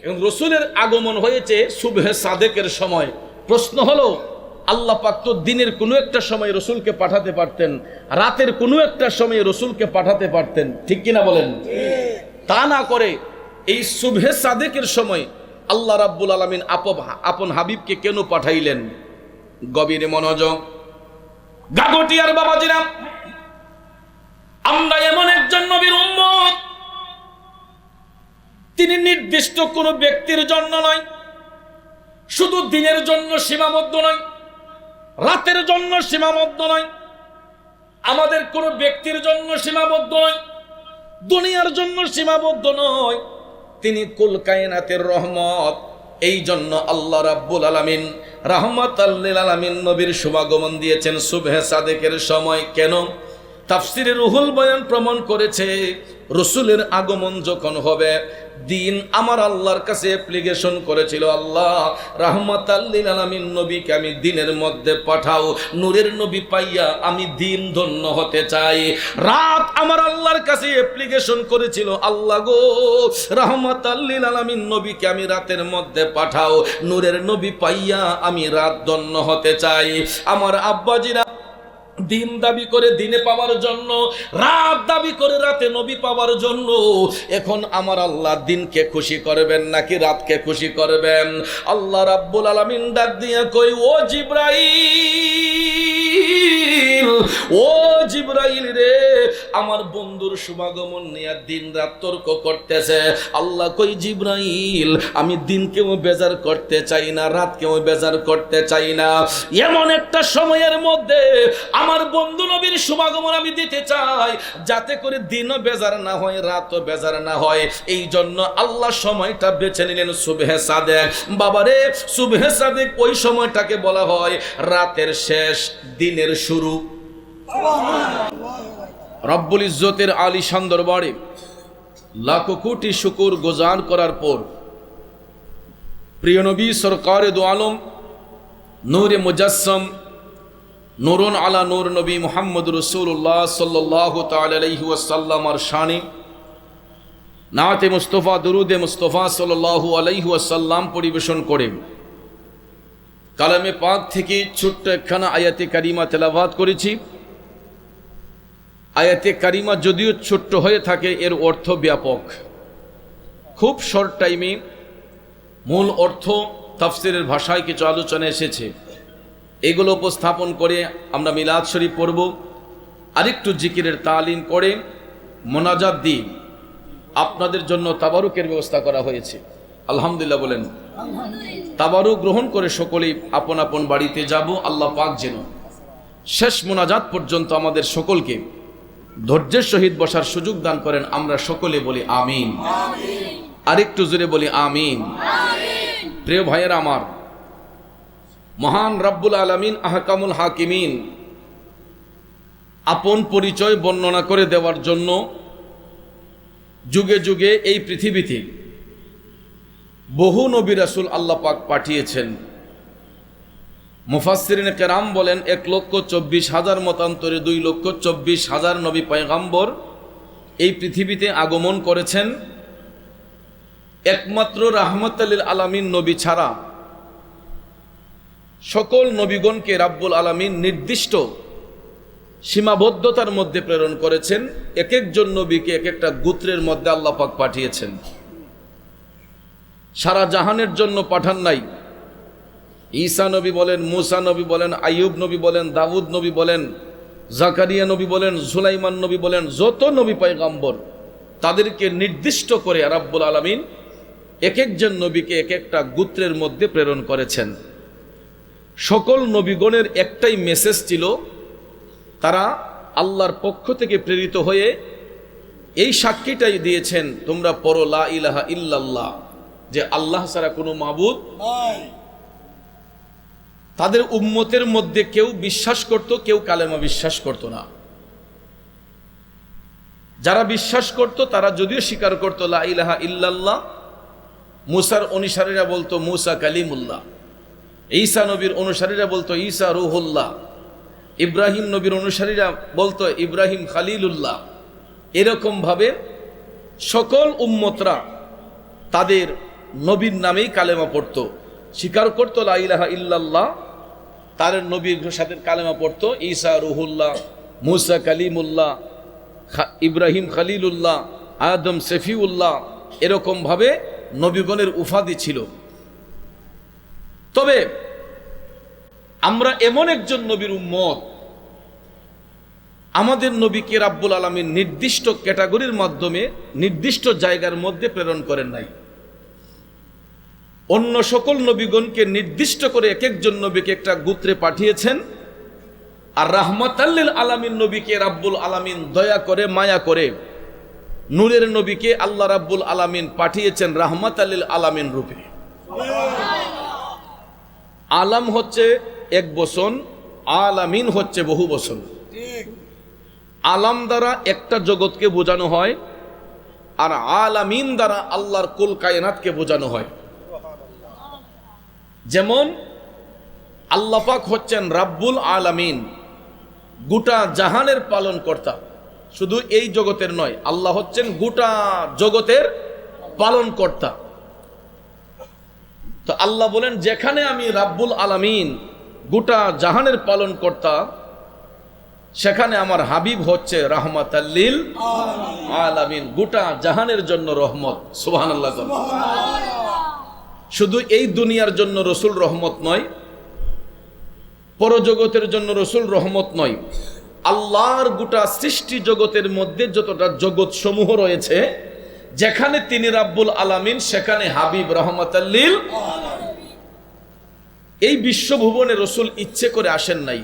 এবং রসুলের আগমন হয়েছে সুবহে সাদেকের সময়। প্রশ্ন হলো, আল্লাহ পাক তো দিনের কোনো একটা সময় রসুলকে পাঠাতে পারতেন, রাতের কোনো একটা সময় রসুলকে পাঠাতে পারতেন, ঠিক কিনা বলেন? তা না করে এই সুবহে সাদেকের সময় আল্লাহ রাব্বুল আলামিন আপন হাবিবকে কেন পাঠাইলেন? গভীর মনোযোগ। গাগটিয়ার বাবাজিরা, আমরা এমন একজন নবীর উম্মত, তিনি নির্দিষ্ট কোনো ব্যক্তির জন্য নয়, শুধু দিনের জন্য সীমাবদ্ধ নয়, রাতের জন্য সীমাবদ্ধ নয়, আমাদের কোনো ব্যক্তির জন্য সীমাবদ্ধ নয়, দুনিয়ার জন্য সীমাবদ্ধ নয়, তিনি কুল কায়নাতের রহমত। এই জন্য আল্লাহ রাব্বুল আলামিন রাহমাতাল লিল আলামিন নবীর শুভাগমন দিয়েছেন সুবহে সাদেকের সময়। কেন? তাফসিরে রুহুল বয়ান প্রমাণ করেছে, রসুলের আগমন যখন হবে, দিন আমার আল্লাহর কাছে অ্যাপ্লিকেশন করেছিল, আল্লাহ রাহমাতাল লিল আলামিন নবীকে আমি দিনের মধ্যে পাঠাও, নূরের নবী পাইয়া আমি দিন ধন্য হতে চাই। রাত আমার আল্লাহর কাছে অ্যাপ্লিকেশন করেছিল, আল্লাহ গো রাহমাতাল লিল আলামিন নবীকে আমি রাতের মধ্যে পাঠাও, নূরের নবী পাইয়া আমি রাত ধন্য হতে চাই। আমার আব্বাজিরা দিন দাবি করে দিনে পাওয়ার জন্য, রাত দাবি করে রাতে নবী পাওয়ার জন্য। এখন আমার আল্লাহ দিনকে খুশি করবেন নাকি রাতকে খুশি করবেন? আল্লাহ রাব্বুল আলামিন ডাক দিয়া কই, ও জিবরাইল, ও জিবরাইল রে, আমার বন্ধুর শুভাগমন নিয়ে দিন রাত তর্ক করতেছে। আল্লাহ কই, জিবরাইল আমি দিনকেও বেজার করতে চাই না, রাতকেও বেজার করতে চাই না। এমন একটা সময়ের মধ্যে আমার বন্ধু নবীর শুভাগমন আমি দিতে চাই, যাতে করে দিনও বেজার না হয়, রাতও বেজার না হয়। এই জন্য আল্লাহ সময়টা বেছে নিলেন সুবহে সাদেক। বাবারে, সুবহে সাদেক ওই সময়টাকে বলা হয় রাতের শেষ, দিনের শুরু। রব্বুল ইজ্জতের আলিশান দরবারে লাখো কোটি শুকর গুজার করার পর প্রিয় নবী সরকারে দো আলম নূরে মুজাসসাম নূরুন আলা নূর নবী মুহাম্মদ রাসূলুল্লাহ সাল্লাল্লাহু তাআলা আলাইহি ওয়াসাল্লামের শানে নাতে মুস্তাফা দুরুদে মুস্তাফা সাল্লাল্লাহু আলাইহি ওয়াসাল্লাম পরিবেশন করে কালামে পাক থেকে ছোট্ট একখানা আয়াতে কারিমা তেলাওয়াত করেছি। আয়াতে কারিমা যদিও ছোট্ট হয়ে থাকে, এর অর্থ ব্যাপক। খুব শর্ট টাইমে মূল অর্থ তাফসিরের ভাষায় কিছু আলোচনা এসেছে, এগুলো উপস্থাপন করে আমরা মিলাদ শরীফ পড়ব, আরেকটু জিকিরের তালিম করে মোনাজাত দিই। আপনাদের জন্য তাবারুকের ব্যবস্থা করা হয়েছে, আলহামদুলিল্লাহ বলেন। তাবারুক গ্রহণ করে সকলেই আপন আপন বাড়িতে যাব। আল্লাহ পাক যেন শেষ মোনাজাত পর্যন্ত আমাদের সকলকে ধৈর্যের সহিত বসার সুযোগ দান করেন। আমরা সকলে বলি আমিন। আরেকটু জোরে বলি আমিন। প্রিয় ভাইয়েরা আমার, মহান রব্বুল আলামিন আহকামুল হাকিমিন আপন পরিচয় বর্ণনা করে দেওয়ার জন্য যুগে যুগে এই পৃথিবীতে বহু নবী রাসূল আল্লাহ পাক পাঠিয়েছেন। মুফাসসিরিনে কেরাম বলেন 1,24,000 মতান্তরে 2,24,000 নবী পয়গম্বর এই পৃথিবীতে আগমন করেছেন। একমাত্র রাহমাতুল লিল আলামিন নবী ছাড়া সকল নবীগণকে রাব্বুল আলামিন নির্দিষ্ট সীমাবদ্ধতার মধ্যে প্রেরণ করেছেন। এক একজন নবীকে এক একটা গোত্রের মধ্যে আল্লাহ পাক পাঠিয়েছেন। সারা জাহানের জন্য পাঠান নাই। ঈসা নবী বলেন, মুসা নবী বলেন, আইয়ুব নবী বলেন, দাউদ নবী বলেন, জাকারিয়া নবী বলেন, সুলাইমান নবী বলেন, যত নবী পয়গম্বর তাদেরকে নির্দিষ্ট করে রাব্বুল আলামিন এক একজন নবীকে এক একটা গোত্রের মধ্যে প্রেরণ করেছেন। সকল নবীগণের একটাই মেসেজ ছিল, তারা আল্লাহর পক্ষ থেকে প্রেরিত হয়ে এই সাক্ষীটাই দিয়েছেন, তোমরা পড়ো লা ইলাহা ইল্লাল্লাহ, যে আল্লাহ ছাড়া কোনো মাবুদ নাই। তাদের উম্মতের মধ্যে কেউ বিশ্বাস করত, কেউ কালেমা বিশ্বাস করত না। যারা বিশ্বাস করত তারা যদিও স্বীকার করত লা ইলাহা ইল্লাল্লাহ, মুসার অনুসারীরা বলতো মুসা কালিমুল্লাহ, ঈসা নবীর অনুসারীরা বলতো ঈসা রূহুল্লাহ, ইব্রাহিম নবীর অনুসারীরা বলতো ইব্রাহিম খালিলুল্লাহ। এরকম ভাবে সকল উম্মতরা তাদের নবীর নামেই কালেমা পড়তো, স্বীকার করতো লা ইলাহা ইল্লাল্লাহ, তার নবীর সাথে কালেমা পড়তো। ঈসা রুহুল্লাহ, মুসা কালিমুল্লাহ, ইব্রাহিম খলিলুল্লাহ, আদম সফিউল্লাহ, এরকমভাবে নবীগণের উপাধি ছিল। তবে আমরা এমন একজন নবীর উম্মত, আমাদের নবীকে রাব্বুল আলামিন নির্দিষ্ট ক্যাটাগরির মাধ্যমে নির্দিষ্ট জায়গার মধ্যে প্রেরণ করেন নাই। অন্য সকল নবীগণকে নির্দিষ্ট করে এক একজন নবীকে একটা গোত্রে পাঠিয়েছেন, আর রাহমাতাল লিল আলামিন নবীকে রাব্বুল আলামিন দয়া করে মায়া করে নূরের নবীকে আল্লাহ রাব্বুল আলামিন পাঠিয়েছেন রাহমাতাল লিল আলামিন রূপে। আলাম হচ্ছে এক বচন, আলামিন হচ্ছে বহু বচন। আলাম দ্বারা একটা জগৎকে বোঝানো হয়, আর আলামিন দ্বারা আল্লাহর কুল কায়নাতকে বোঝানো হয়। যেমন আল্লাহ পাক হচ্ছেন রাব্বুল আলামিন, গোটা জাহানের পালন কর্তা, শুধু এই জগতের নয়, আল্লাহ হচ্ছেন গোটা জগতের পালন কর্তা। তো আল্লাহ বলেন যেখানে আমি রাব্বুল আলামিন গোটা জাহানের পালন কর্তা, সেখানে আমার হাবিব হচ্ছে রাহমাতাল লিল আলামিন, গোটা জাহানের জন্য রহমত। সুবহানাল্লাহ। শুধু এই দুনিয়ার জন্য রসুল রহমত নয়, পরজগতের জন্য রসুল রহমত নয়, আল্লাহর গোটা সৃষ্টি জগতের মধ্যে যতটা জগৎ সমূহ রয়েছে, যেখানে তিনি রাব্বুল আলামিন সেখানে হাবিব রাহমাতাল লিল। এই বিশ্বভুবনে রসুল ইচ্ছে করে আসেন নাই,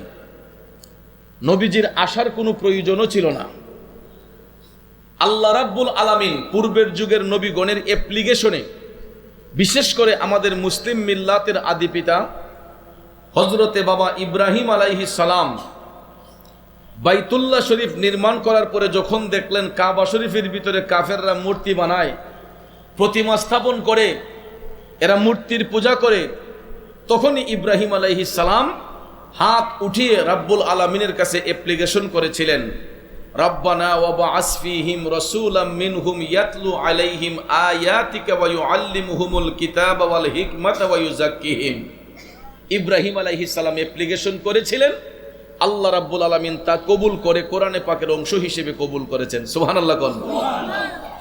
নবীজির আসার কোনো প্রয়োজনও ছিল না। আল্লাহ রাব্বুল আলামিন পূর্বের যুগের নবীগণের অ্যাপ্লিকেশনে, বিশেষ করে আমাদের মুসলিম মিল্লাতের আদি পিতা হযরতে বাবা ইব্রাহিম আলাইহিস সালাম বাইতুল্লাহ শরীফ নির্মাণ করার পরে যখন দেখলেন কাবা শরীফের ভিতরে কাফেররা মূর্তি বানায়, প্রতিমা স্থাপন করে, এরা মূর্তির পূজা করে, তখনই ইব্রাহিম আলাইহিস সালাম হাত উঠিয়ে রাব্বুল আলামিনের কাছে অ্যাপ্লিকেশন করেছিলেন, রব্বানা ওয়া বা'আস ফীহিম রাসূলাম মিনহুম ইয়াতলু আলাইহিম আয়াতিকা ওয়া ইউআল্লিমুহুমুল কিতাবা ওয়াল হিকমাতা ওয়া ইউযাক্কিহিম। ইব্রাহিম আলাইহিস সালাম অ্যাপ্লিকেশন করেছিলেন, আল্লাহ রাব্বুল আলামিন তা কবুল করে কোরআনে পাকের অংশ হিসেবে কবুল করেছেন। সুবহানাল্লাহ।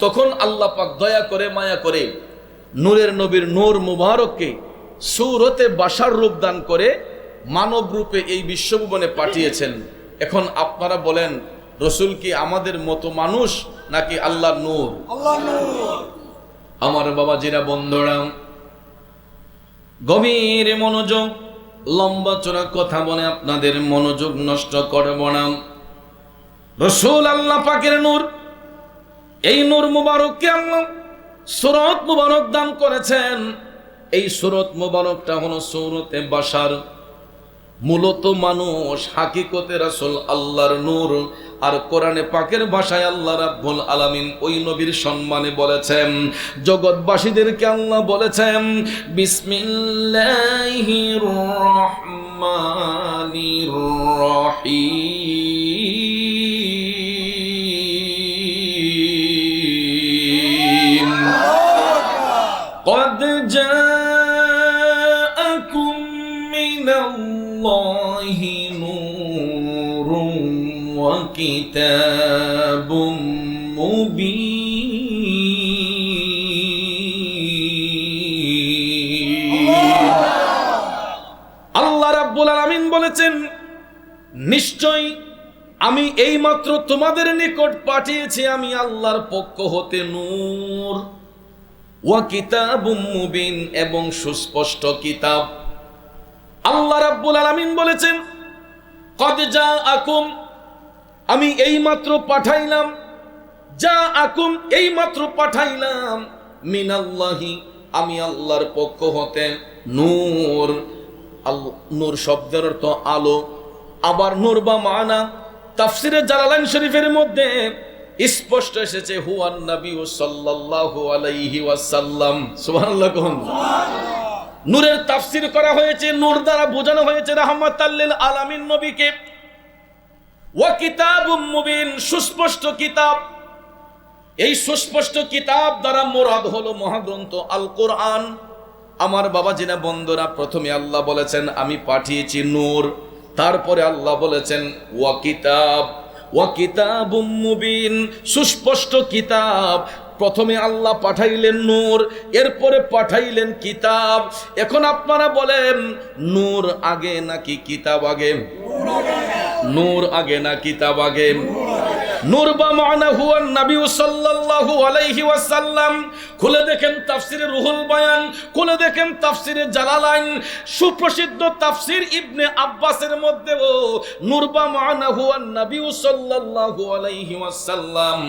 তখন আল্লাহ পাক দয়া করে মায়া করে নূরের নবীর নূর মুবারককে সূরতে বাশার রূপ দান করে মানব রূপে এই বিশ্বভুবনে পাঠিয়েছেন। এখন আপনারা বলেন, রসুল কি আমাদের মতো মানুষ নাকি আল্লাহর নূর? আমার বাবাজিরা, বন্ধুরা, গভীর মনোযোগ, লম্বা চড়া কথা বলে আপনাদের মনোযোগ নষ্ট করব না। রসুল আল্লাহ পাকের নূর, এই নূর মুবারককে আল্লাহ সূরত মুবারক দান করেছেন। এই সূরত মুবারকটা হলো সূরতে বাশার। মূলত মানুষ, হাকিকতে রাসূল আল্লাহর নূর। আর কোরআনে পাকের ভাষায় আল্লাহ রাব্বুল আলামিন ওই নবীর সম্মানে বলেছেন, জগৎবাসীদেরকে আল্লাহ বলেছেন বিসমিল্লাহির রহমানির রহিম, قد جاءكم من الله نور وكتاب مبين। আল্লাহ রাব্বুল আলামিন বলেছেন, নিশ্চয় আমি এইমাত্র তোমাদের নিকট পাঠিয়েছি আমি আল্লাহর পক্ষ হতে নূর, ওয়া কিতাবুম মুবিন, এবং সুস্পষ্ট কিতাব। আল্লাহ রাব্বুল আলামিন বলেছেন, কদ জাআকুম, আমি এইমাত্র পাঠাইলাম, জাআকুম, এইমাত্র পাঠাইলাম, মিনাল্লাহি, আমি আল্লাহর পক্ষ হতে, নূর। নূর শব্দের অর্থ আলো। আবার নূর বা মানা তাফসিরে জালালাইন শরীফের মধ্যে স্পষ্ট এসেছে, হুয়ান নবী সাল্লাল্লাহু আলাইহি ওয়াসাল্লাম। সুবহানাল্লাহ। নূরের তাফসীর করা হয়েছে, নূর দ্বারা বোঝানো হয়েছে রাহমাতাল লিল আলামিন নবীকে। ওয়া কিতাবুম মুবিন, সুস্পষ্ট কিতাব। এই সুস্পষ্ট কিতাব দ্বারা মুরাদ হলো মহাগ্রন্থ আল কোরআন। আমার বাবাজিনা বন্ধুরা, প্রথমে আল্লাহ বলেছেন আমি পাঠিয়েছি নূর, তারপরে আল্লাহ বলেছেন ওয়া কিতাবুম মুবিন, সুস্পষ্ট কিতাব। প্রথমে আল্লাহ পাঠাইলেন নূর, এরপরে পাঠাইলেন কিতাব। এখন আপনারা বলেন নূর আগে নাকি কিতাব আগে? নূর আগে না কিতাব আগে? নূর বা মানা হুয়া নবী সাল্লাল্লাহু আলাইহি ওয়াসাল্লাম। খুলে দেখেন তাফসিরে রুহুল বায়ান, খুলে দেখেন তাফসিরে জালালাইন, সুপ্রসিদ্ধ তাফসির ইবনে আব্বাসের মধ্যেও নূর বা মানা হুয়া নবী সাল্লাল্লাহু আলাইহি ওয়াসাল্লাম।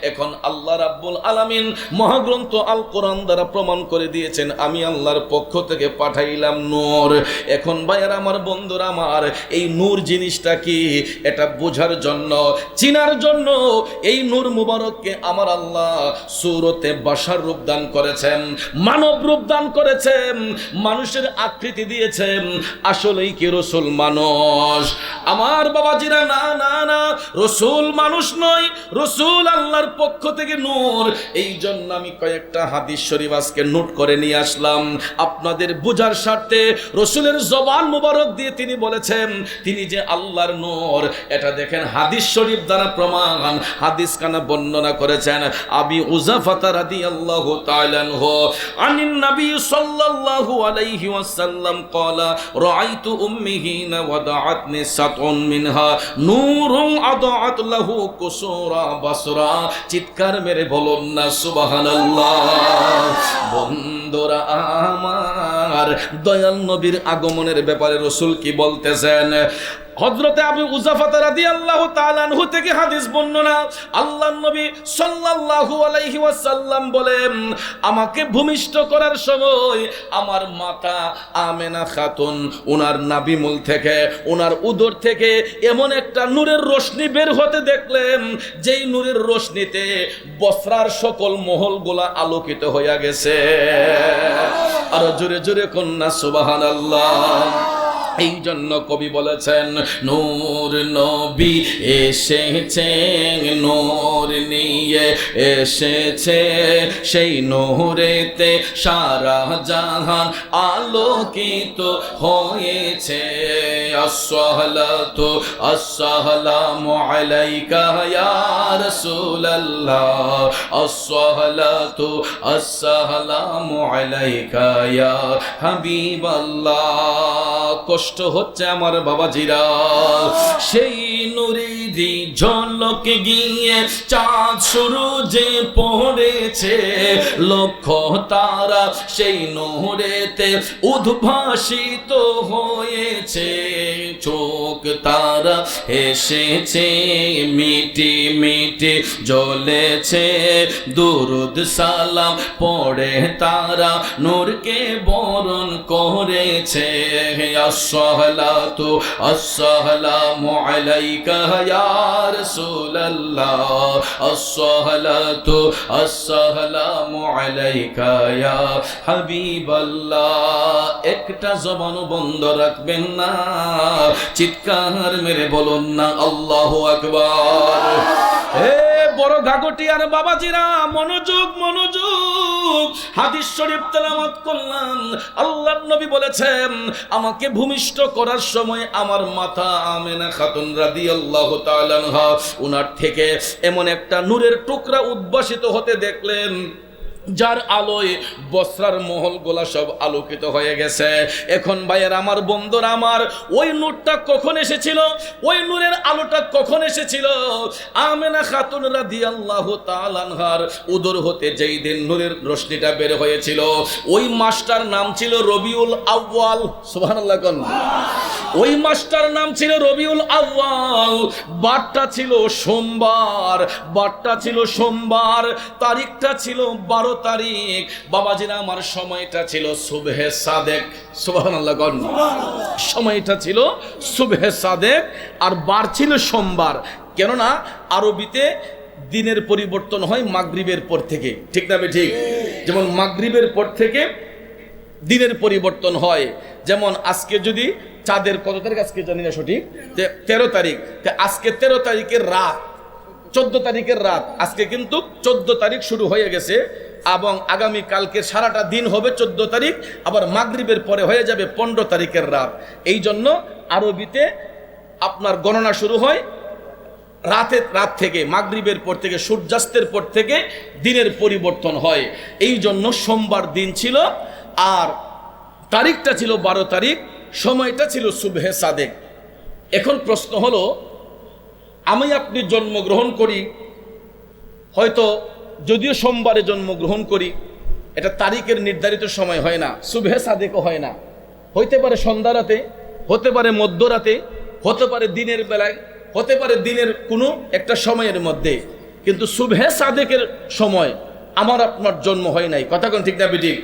এখন আল্লাহ রাব্বুল আলামিন মহাগ্রন্থ আল কোরআন দ্বারা প্রমাণ করে দিয়েছেন আমি আল্লাহর পক্ষ থেকে পাঠাইলাম নূর। এখন ভাইয়ার আমার, বন্ধুরা আমার, এই নূর জিনিসটা কি এটা বোঝার জন্য, চিনার জন্য এই নূর মুবারককে আমার আল্লাহ সূরতে বাশার রূপ দান করেছেন, মানব রূপ দান করেছেন, মানুষের আকৃতি দিয়েছেন। আসলেই কি রাসূল মানুষ? আমার বাবাজিরা, না না না, রাসূল মানুষ নয়, রাসূল আল্লাহর পক্ষ থেকে নূর। এই জন্য আমি কয়েকটা হাদিস শরীফ আজকে নোট করে নিয়ে আসলাম আপনাদের বোঝার স্বার্থে। রাসূলের জবান মুবারক দিয়ে তিনি বলেছেন তিনি যে আল্লাহর নূর, এটা দেখেন হাদিস শরীফ দ্বারা প্রমাণ। হাদিস কানা বর্ণনা করেছেন আবি উযাফা রাদিয়াল্লাহু তাআলা আনহু আনিন নবী সাল্লাল্লাহু আলাইহি ওয়াসাল্লাম ক্বালা রাআইতু উম্মিহিনা ওয়াদাআতনি সাতুন মিনহা নূরুন আদাআত লাহু কুসুরা বাসরা। চিৎকার মেরে বলুন না সুবহানাল্লাহ। বন্ধুরা আমার, দয়াল নবীর আগমনের ব্যাপারে রাসূল কি বলতেছেন? হযরতে আবু উযাফা রাদিয়াল্লাহু তাআলা আনহু থেকে হাদিস বর্ণনা, আল্লাহর নবী সাল্লাল্লাহু আলাইহি ওয়াসাল্লাম বলেন আমাকে ভূমিষ্ঠ করার সময় আমার মাতা আমেনা খাতুন, ওনার নাভিমূল থেকে, ওনার উদর থেকে এমন একটা নূরের রোশনি বের হতে দেখলেন, যেই নূরের রোশনিতে বসরার সকল মহলগুলা আলোকিত হয়ে গেছে। আর জোরে জোরে কন্যা সুবহানাল্লাহ। এই জন্য কবি বলেছেন নূর নবী এসেছে, নূর নিয়ে এসেছে, সেই নূরেতে সারা জাহান আলোকিত হয়েছে। আসসালাতু আসসালামু আলাইকা ইয়া রাসূলুল্লাহ, আসসালাতু আসসালামু আলাইকা ইয়া হাবিবাল্লাহ। কষ্ট হচ্ছে আমার বাবাজিরা, সেই নুরেরই ঝলকে গিয়ে চাঁদ সূরজে পড়েছে, লক্ষ তারা সেই নূরেতে উদ্ভাসিত হয়েছে। চোখ তারা এসেছে মিটি মিটি জ্বলেছে, দুরুদ সালাম পড়ে তারা নূরকে বরণ করেছে। আসসালাতু আসসালামু আলাইকা ইয়া রাসূলুল্লাহ, আসসালাতু আসসালামু আলাইকা ইয়া হাবিবাল্লাহ। একটা জবান বন্ধ রাখবেন না, চিৎকার মেরে বলুন না আল্লাহু আকবার। হে বড় ঘাগটিয়ার বাবাজিরা, মনোযোগ মনোযোগ। হাদিস শরীফ তেলাওয়াত করলাম, আল্লাহর নবী বলেছেন আমাকে ভূমিষ্ঠ করার সময় আমার মাতা আমেনা খাতুন রাদিয়াল্লাহু তাআলা আনহা, উনার থেকে এমন একটা নূরের টুকরা উদ্ভাসিত হতে দেখলেন, যার আলোয় বসরার মহলগুলা সব আলোকিত হয়ে গেছে। এখন ভাইয়ের আমার, বন্ধুরা আমার, ওই নূরটা কখন এসেছিল? ওই নূরের আলোটা কখন এসেছিল? আমেনা খাতুন রাদিয়াল্লাহু তাআলা আনহার উদর হতে যেই দিন নূরের রশ্মিটা বের হয়েছিল, ওই মাসটার নাম ছিল রবিউল আউয়াল। সুবহানাল্লাহ। ওই মাসটার নাম ছিল রবিউল আউয়াল। বারটা ছিল সোমবার, বারটা ছিল সোমবার, তারিখটা ছিল 12 তারিখ। বাবাজিরা আমার, সময়টা ছিল সুবহে সাদেক। সুবহানাল্লাহ। সময়টা ছিল সুবহে সাদেক, আর বার ছিল সোমবার। কেননা আরবিতে দিনের পরিবর্তন হয় মাগরিবের পর থেকে, ঠিক না? ঠিক। যেমন মাগরিবের পর থেকে দিনের পরিবর্তন হয়। যেমন আজকে যদি চাঁদের কত তারিখ আজকে জানি না সঠিক, 13 তারিখ, আজকে 13 তারিখের রাত 14 তারিখের রাত, আজকে কিন্তু 14 তারিখ শুরু হয়ে গেছে এবং আগামী কালকে সারাটা দিন হবে 14 তারিখ, আবার মাগরিবের পরে হয়ে যাবে 15 তারিখের রাত। এই জন্য আরবিতে আপনার গণনা শুরু হয় রাত থেকে, মাগরিবের পর থেকে, সূর্যাস্তের পর থেকে দিনের পরিবর্তন হয়। এই জন্য সোমবার দিন ছিল, আর তারিখটা ছিল 12 তারিখ, সময়টা ছিল সুবহে সাদেক। এখন প্রশ্ন হলো, আমি আপনি জন্মগ্রহণ করি, হয়তো যদিও সোমবারে জন্মগ্রহণ করি, এটা তারিখের নির্ধারিত সময় হয় না, সুবহে সাদেকও হয় না, হইতে পারে সন্ধ্যা রাতে, হতে পারে মধ্যরাতে, হতে পারে দিনের বেলায়, হতে পারে দিনের কোনো একটা সময়ের মধ্যে, কিন্তু সুবহে সাদেকের সময় আমার আপনার জন্ম হয় নাই। কথা কোন ঠিক না বেঠিক?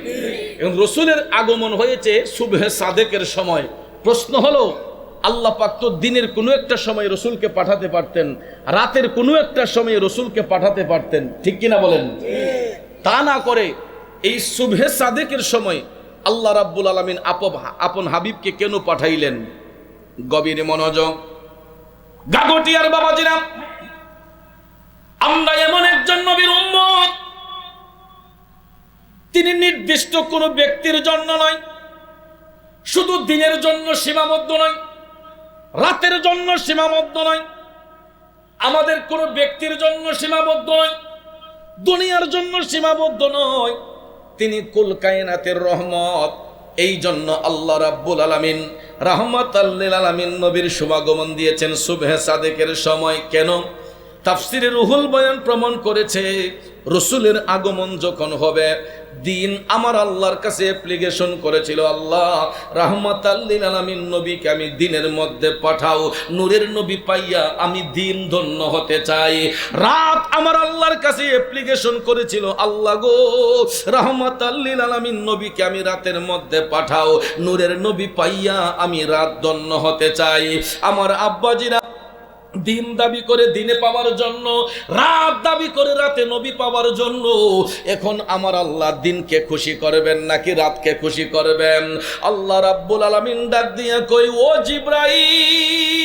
এবং রসুলের আগমন হয়েছে সুবহে সাদেকের সময়। প্রশ্ন হলো, আল্লাহ পাক তো দিনের কোনো একটা সময় রসুলকে পাঠাতে পারতেন, রাতের কোনো একটা সময় রসুলকে পাঠাতে পারতেন, ঠিক কিনা বলেন? তা না করে এই সুবহে সাদেকের সময় আল্লাহ রাব্বুল আলামিন আপন হাবিবকে কেন পাঠাইলেন? গভীর মনোযোগ। গাগটিয়ার বাবাজিরা, আমরা এমন একজন নবীর উম্মত, তিনি নির্দিষ্ট কোনো ব্যক্তির জন্য নয়, শুধু দিনের জন্য সীমাবদ্ধ নয়, রাতের জন্য সীমাবদ্ধ নয়, আমাদের কোনো ব্যক্তির জন্য সীমাবদ্ধ নয়, দুনিয়ার জন্য সীমাবদ্ধ নয়, তিনি কুল কায়নাতের রহমত। এই জন্য আল্লাহ রাব্বুল আলামিন রাহমাতাল লিল আলামিন নবীর শুভাগমন দিয়েছেন সুবহে সাদেকের সময়। কেন? তাফসিরে রুহুল বয়ান প্রমাণ করেছে, রসুলের আগমন যখন হবে, দিন আমার আল্লাহর কাছে অ্যাপ্লিকেশন করেছিল, আল্লাহ রাহমাতাল লিল আলামিন নবীকে আমি দিনের মধ্যে পাঠাও, নূরের নবী পাইয়া আমি দিন ধন্য হতে চাই। রাত আমার আল্লাহর কাছে অ্যাপ্লিকেশন করেছিল, আল্লাহ গো রাহমাতাল লিল আলামিন নবীকে আমি রাতের মধ্যে পাঠাও, নূরের নবী পাইয়া আমি রাত ধন্য হতে চাই। আমার আব্বাজিরা দিন দাবি করে দিনে পাওয়ার জন্য, রাত দাবি করে রাতে নবী পাওয়ার জন্য। এখন আমার আল্লাহ দিনকে খুশি করবেন নাকি রাতকে খুশি করবেন? আল্লাহ রাব্বুল আলামিন ডাক দিয়া কই, ও জিবরাইল,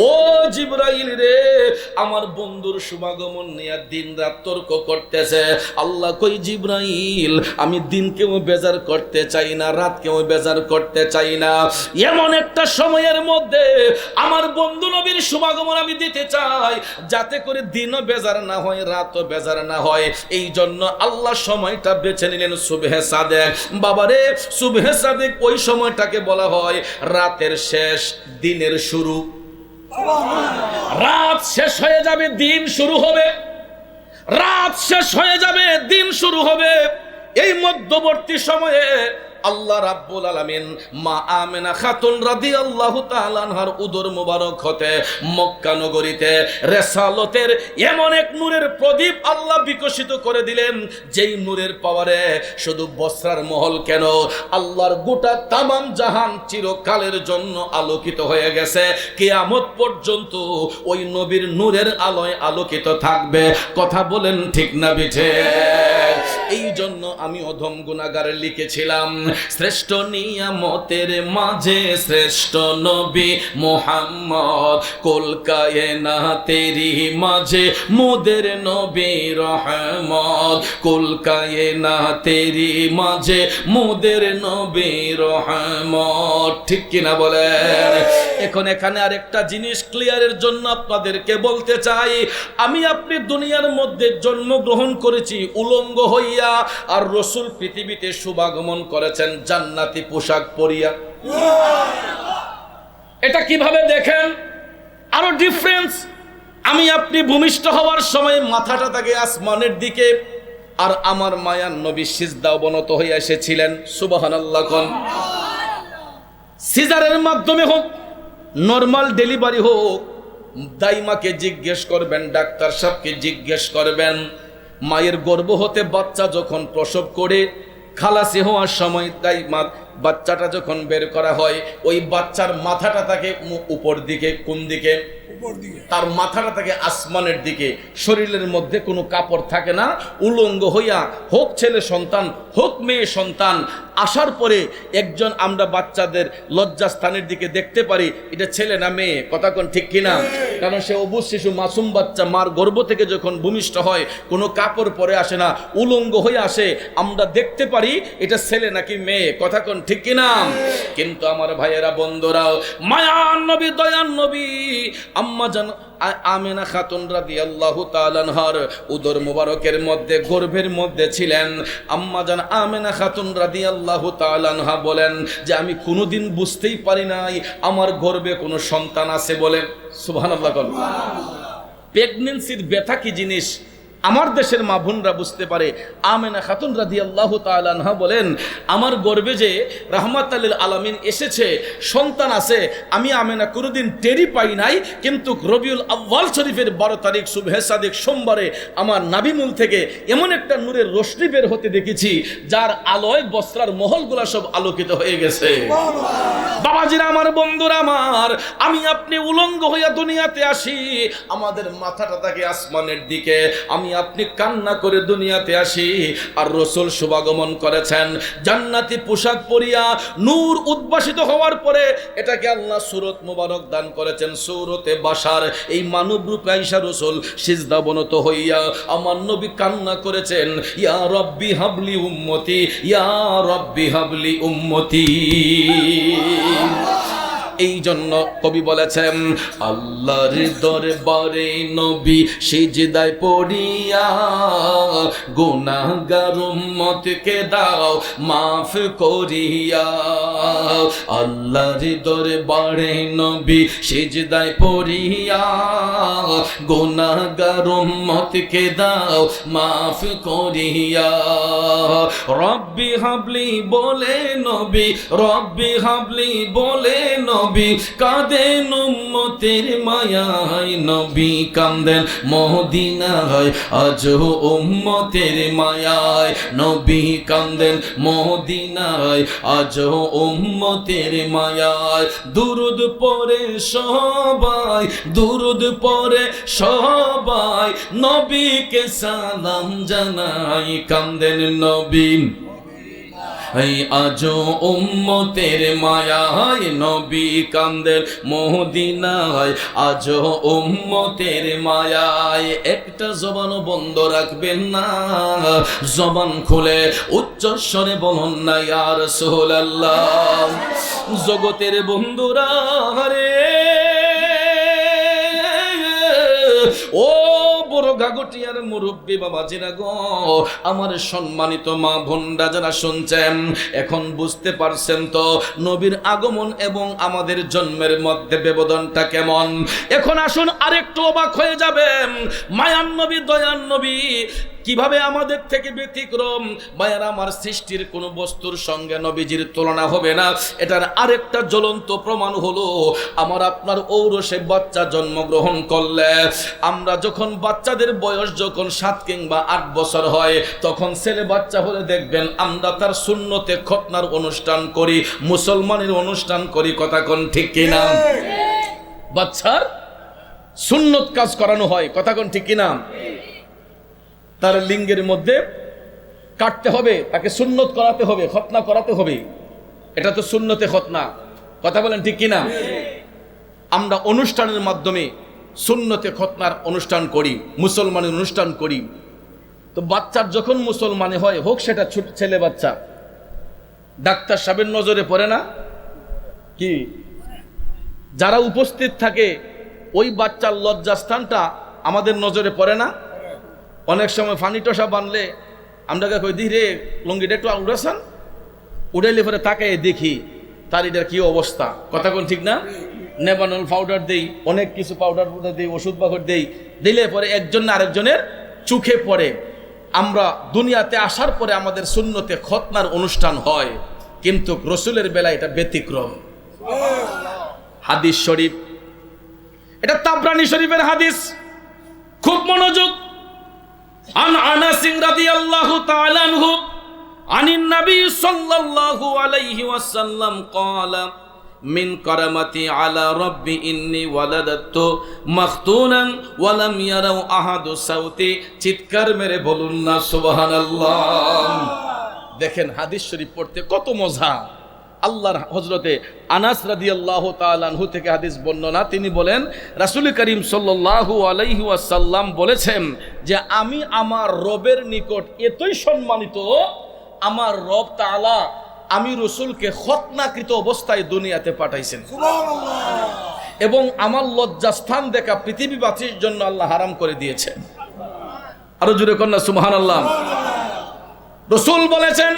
ও জিবরাইল রে, আমার বন্ধুর শুভাগমন নিয়ে দিন রাত তর্ক করতেছে। আল্লাহ কই, জিবরাইল আমি দিনকেও বেজার করতে চাই না, রাতকেও বেজার করতে চাই না। এমন একটা সময়ের মধ্যে আমার বন্ধু নবীর শুভাগমন আমি দিতে চাই, যাতে করে দিনও বেজার না হয়, রাতও বেজার না হয়। এই জন্য আল্লাহ সময়টা বেছে নিলেন সুবহে সাদেক। বাবারে, সুবহে সাদেক ওই সময়টাকে বলা হয় রাতের শেষ, দিনের শুরু। রাত শেষ হয়ে যাবে, দিন শুরু হবে, রাত শেষ হয়ে যাবে, দিন শুরু হবে। এই মধ্যবর্তী সময়ে আল্লাহ রাব্বুল আলামিন মা আমেনা খাতুন রাদিয়াল্লাহু তাআলা আনহার উদর মোবারক হতে মক্কা নগরীতে রিসালতের এমন এক নূরের প্রদীপ আল্লাহ বিকশিত করে দিলেন, যেই নূরের পাওয়ারে শুধু বসরার মহল কেন, আল্লাহর গোটা তামাম জাহান চিরকালের জন্য আলোকিত হয়ে গেছে। কিয়ামত পর্যন্ত ওই নবীর নূরের আলোয় আলোকিত থাকবে। কথা বলেন ঠিক না বিঠে? এই জন্য আমি অধম গুনাহগার লিখেছিলাম, শ্রেষ্ঠ নিয়ামতের মাঝে শ্রেষ্ঠ নবী মুহাম্মদ, কুল কায়নাতেরি মাঝে মোদের নবী রহমত, কুল কায়নাতেরি মাঝে মোদের নবী রহমত। ঠিক কিনা বলেন? এখন এখানে আরেকটা জিনিস ক্লিয়ারের জন্য আপনাদেরকে বলতে চাই, আমি আপনি দুনিয়ার মধ্যে জন্মগ্রহণ করেছি উলঙ্গ হইয়া, আর রসুল পৃথিবীতে শুভাগমন করেছেন জান্নাতি পোশাক পরিয়া। এটা কিভাবে দেখেন? আরো ডিফারেন্স। আমি আপনি ভূমিষ্ঠ হওয়ার সময় মাথাটা থাকে আসমানের দিকে, আর আমার মায়ার নবী সিজদা অবনত হয়ে এসেছিলেন। সুবহানাল্লাহ কোন। সিজারের মাধ্যমে হোক, নরমাল ডেলিভারি হোক, দাইমাকে জিজ্ঞেস করবেন, ডাক্তার সাহেবকে জিজ্ঞেস করবেন, মায়ের গর্ভ হতে বাচ্চা যখন প্রসব করে খালাসি হওয়ার সময় দাইমা বাচ্চাটা যখন বের করা হয়, ওই বাচ্চার মাথাটা থাকে উপর দিকে, কোন দিকে? তার মাথাটা থাকে আসমানের দিকে, শরীরের মধ্যে কোনো কাপড় থাকে না, উলঙ্গ হইয়া হোক ছেলে সন্তান হোক মেয়ে সন্তান আসার পরে একজন আমরা বাচ্চাদের লজ্জাস্থানের দিকে দেখতে পারি এটা ছেলে না মেয়ে, কথা কোন ঠিক কিনা? কারণ সে অবুঝ শিশু মাসুম বাচ্চা মার গর্ভ থেকে যখন ভূমিষ্ঠ হয় কোনো কাপড় পরে আসে না, উলঙ্গ হয়ে আসে, আমরা দেখতে পারি এটা ছেলে নাকি মেয়ে, কথা কোন ঠিক কিনা? কিন্তু আমার ভাইয়েরা বন্ধুরাও, মায়ার নবী দয়ার নবী আম্মা জান আমেনা খাতুন রাদিয়াল্লাহু তাআলা আনহার উদর মোবারকের মধ্যে গর্ভের মধ্যে ছিলেন। আম্মা জান আমেনা খাতুন রাদিয়াল্লাহু তাআলা আনহা বলেন যে আমি কোনোদিন বুঝতেই পারি নাই আমার গর্ভে কোনো সন্তান আছে বলে। সুবহানাল্লাহ। প্রেগন্যান্সির ব্যথা কি জিনিস আমার দেশের মা বোনরা বুঝতে পারে। আমেনা খাতুন রাদিয়াল্লাহু তাআলা আনহা বলেন আমার গর্ভে যে রাহমাতাল লিল আলামিন এসেছে, সন্তান আছে, আমি আমেনা কোনোদিন টেরি পাই নাই, কিন্তু রবিউল আউয়াল শরীফের 12 তারিখ সুবহে সাদিক সোমবারে আমার নাভিমূল থেকে এমন একটা নূরের রশ্মি বের হতে দেখেছি যার আলোয় বস্ত্রার মহলগুলা সব আলোকিত হয়ে গেছে। বাবাজিরা আমার, বন্ধুরা আমার, আমি আপনি উলঙ্গ হইয়া দুনিয়াতে আসি, আমাদের মাথাটা থাকে আসমানের দিকে, আমি আপনি কান্না করে দুনিয়াতে আসি, আর রাসূল শুভাগমন করেছেন জান্নাতি পোশাক পরিয়া নূর উদ্ভাসিত হওয়ার পরে এটাকে আল্লাহ সূরত মুবারক দান করেছেন, সূরতে বাশার। এই মানব রূপে আয়েশা রাসূল সিজদাবনত হইয়া আমার নবী কান্না করেছেন, ইয়া রাব্বি হাবলি উম্মতি, ইয়া রাব্বি হাবলি উম্মতি। এই জন্য কবি বলেছেন আল্লাহর দরবারে নবী সিজদায় পড়িয়া গুনাহগার উম্মতকে দাও মাফ করিয়া। আল্লাহর দরবারে নবী সিজদায় পড়িয়া গুনাহগার উম্মতকে দাও মাফ করিয়া। রব্বি হাবলি বলে নবী, রব্বি হাবলি বলে নবী কাঁদেন উম্মতের মায়ায়, নবী কাঁদেন মদিনায় আজ উম্মতের মায়ায়, নবী কাঁদেন মদিনায় আজ উম্মতের মায়ায়। দুরুদ পড়ে সবাই, দুরুদ পড়ে সবাই, নবীকে সালাম জানাই, কাঁদেন নবী এই আজো উম্মতের মায়ায়, নবী কান্দের মদিনায় আজো উম্মতের মায়ায়। একটা জবানও বন্ধ রাখবেন না, জবান খুলে উচ্চস্বরে বলুন না ইয়া রাসূলুল্লাহ। জগতের বন্ধুরা রে, ও বড় গাগটিয়ার মুরব্বী বাবাজিরা গো, আমার সম্মানিত মা বোনরা যারা শুনছেন, এখন বুঝতে পারছেন তো নবীর আগমন এবং আমাদের জন্মের মধ্যে ব্যবধানটা কেমন। এখন আসুন আরেকটু অবাক হয়ে যাবেন, মায়ার নবী দয়ার নবী কিভাবে আমাদের থেকে ব্যতিক্রম। মায়ের আমার সৃষ্টির কোন বস্তুর সঙ্গে নবীজির তুলনা হবে না। এটার আরেকটা জ্বলন্ত প্রমাণ হলো আমার আপনার ঔরসে বাচ্চা জন্মগ্রহণ করলে, আমরা যখন বাচ্চাদের বয়স যখন 7 কিংবা 8 বছর হয়, তখন ছেলে বাচ্চা হলে দেখবেন আমরা তার সুন্নতে খতনার অনুষ্ঠান করি, মুসলমানের অনুষ্ঠান করি, কথা কোন ঠিক কিনা? বাচ্চার সুন্নত কাজ করানো হয়, কথা কোন ঠিক কিনা? তার লিঙ্গের মধ্যে কাটতে হবে, তাকে সুন্নত করাতে হবে, খতনা করাতে হবে, এটা তো সুন্নতে খতনা, কথা বলেন ঠিক কিনা? আমরা অনুষ্ঠানের মাধ্যমে সুন্নতে খতনার অনুষ্ঠান করি, মুসলমানের অনুষ্ঠান করি। তো বাচ্চার যখন মুসলমানে হয়, হোক সেটা ছেলে বাচ্চা, ডাক্তার সাহেবের নজরে পড়ে না কি? যারা উপস্থিত থাকে ওই বাচ্চার লজ্জাস্থানটা আমাদের নজরে পড়ে না? অনেক সময় ফানি টসা বানলে আমরা কই দিই রে লঙ্গিটা একটু উড়াসান, উড়াইলে পরে তাকে দেখি তার এটার কি অবস্থা, কথা কোন ঠিক না? নেবানল পাউডার দেই, অনেক কিছু পাউডার দেই, ওষুধ বাকর দেই, দিলে পরে একজন না আরেকজনের চোখে পড়ে। আমরা দুনিয়াতে আসার পরে আমাদের সুন্নতে খতনার অনুষ্ঠান হয়, কিন্তু রসুলের বেলায় এটা ব্যতিক্রম। হাদিস শরীফ, এটা তাবরানী শরীফের হাদিস, খুব মনোযোগ। عن أنس رضي الله تعالى عنه عن النبي صلى الله عليه وسلم قال মিন কারামাতি আলা রাব্বি ইন্নী ওয়ালাদাতু মাখতুনান ওয়া লাম ইয়ারাউ আহাদু সাউতি। চিৎকার মেরে বলুন না সুবহানাল্লাহ। দেখেন হাদিস শরীফ পড়তে কত মজা। আল্লাহর হযরতে আনাস রাদিয়াল্লাহু তাআলা আনহু থেকে হাদিস বর্ণনা, তিনি বলেন রাসূল করিম সাল্লাল্লাহু আলাইহি ওয়াসাল্লাম বলেছেন যে আমি আমার রবের নিকট এতই সম্মানিত, আমার রব তাআলা আমি রাসূলকে খতনাকৃত অবস্থায় দুনিয়াতে পাঠাইছেন, সুবহানাল্লাহ, এবং আমার লজ্জাস্থান দেখা পৃথিবীবাসীর জন্য আল্লাহ হারাম করে দিয়েছেন। আরো জোরে কন্যা সুবহানাল্লাহ। রাসূল বলেছেন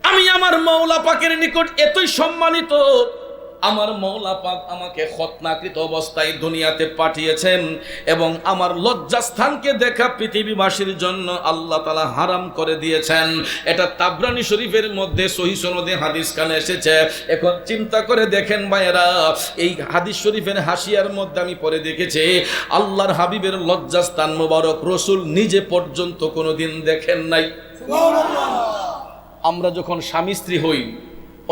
আমি আমার মওলা পাকের নিকট এতই সম্মানিত, আমার মওলা পাক আমাকে খতনাকৃত অবস্থায় দুনিয়াতে পাঠিয়েছেন এবং আমার লজ্জাস্থানকে দেখা পৃথিবীবাসীর জন্য আল্লাহ তাআলা হারাম করে দিয়েছেন। এটা তাবরানী শরীফের মধ্যে সহিহ সনদে হাদিস কানে এসেছে। এখন চিন্তা করে দেখেন ভাইয়েরা, এই হাদিস শরীফের হাসিয়ার মধ্যে আমি পরে দেখেছি আল্লাহর হাবিবের লজ্জাস্থান মোবারক রাসূল নিজে পর্যন্ত কোনোদিন দেখেন নাই। সুবহানাল্লাহ। আমরা যখন স্বামী স্ত্রী হই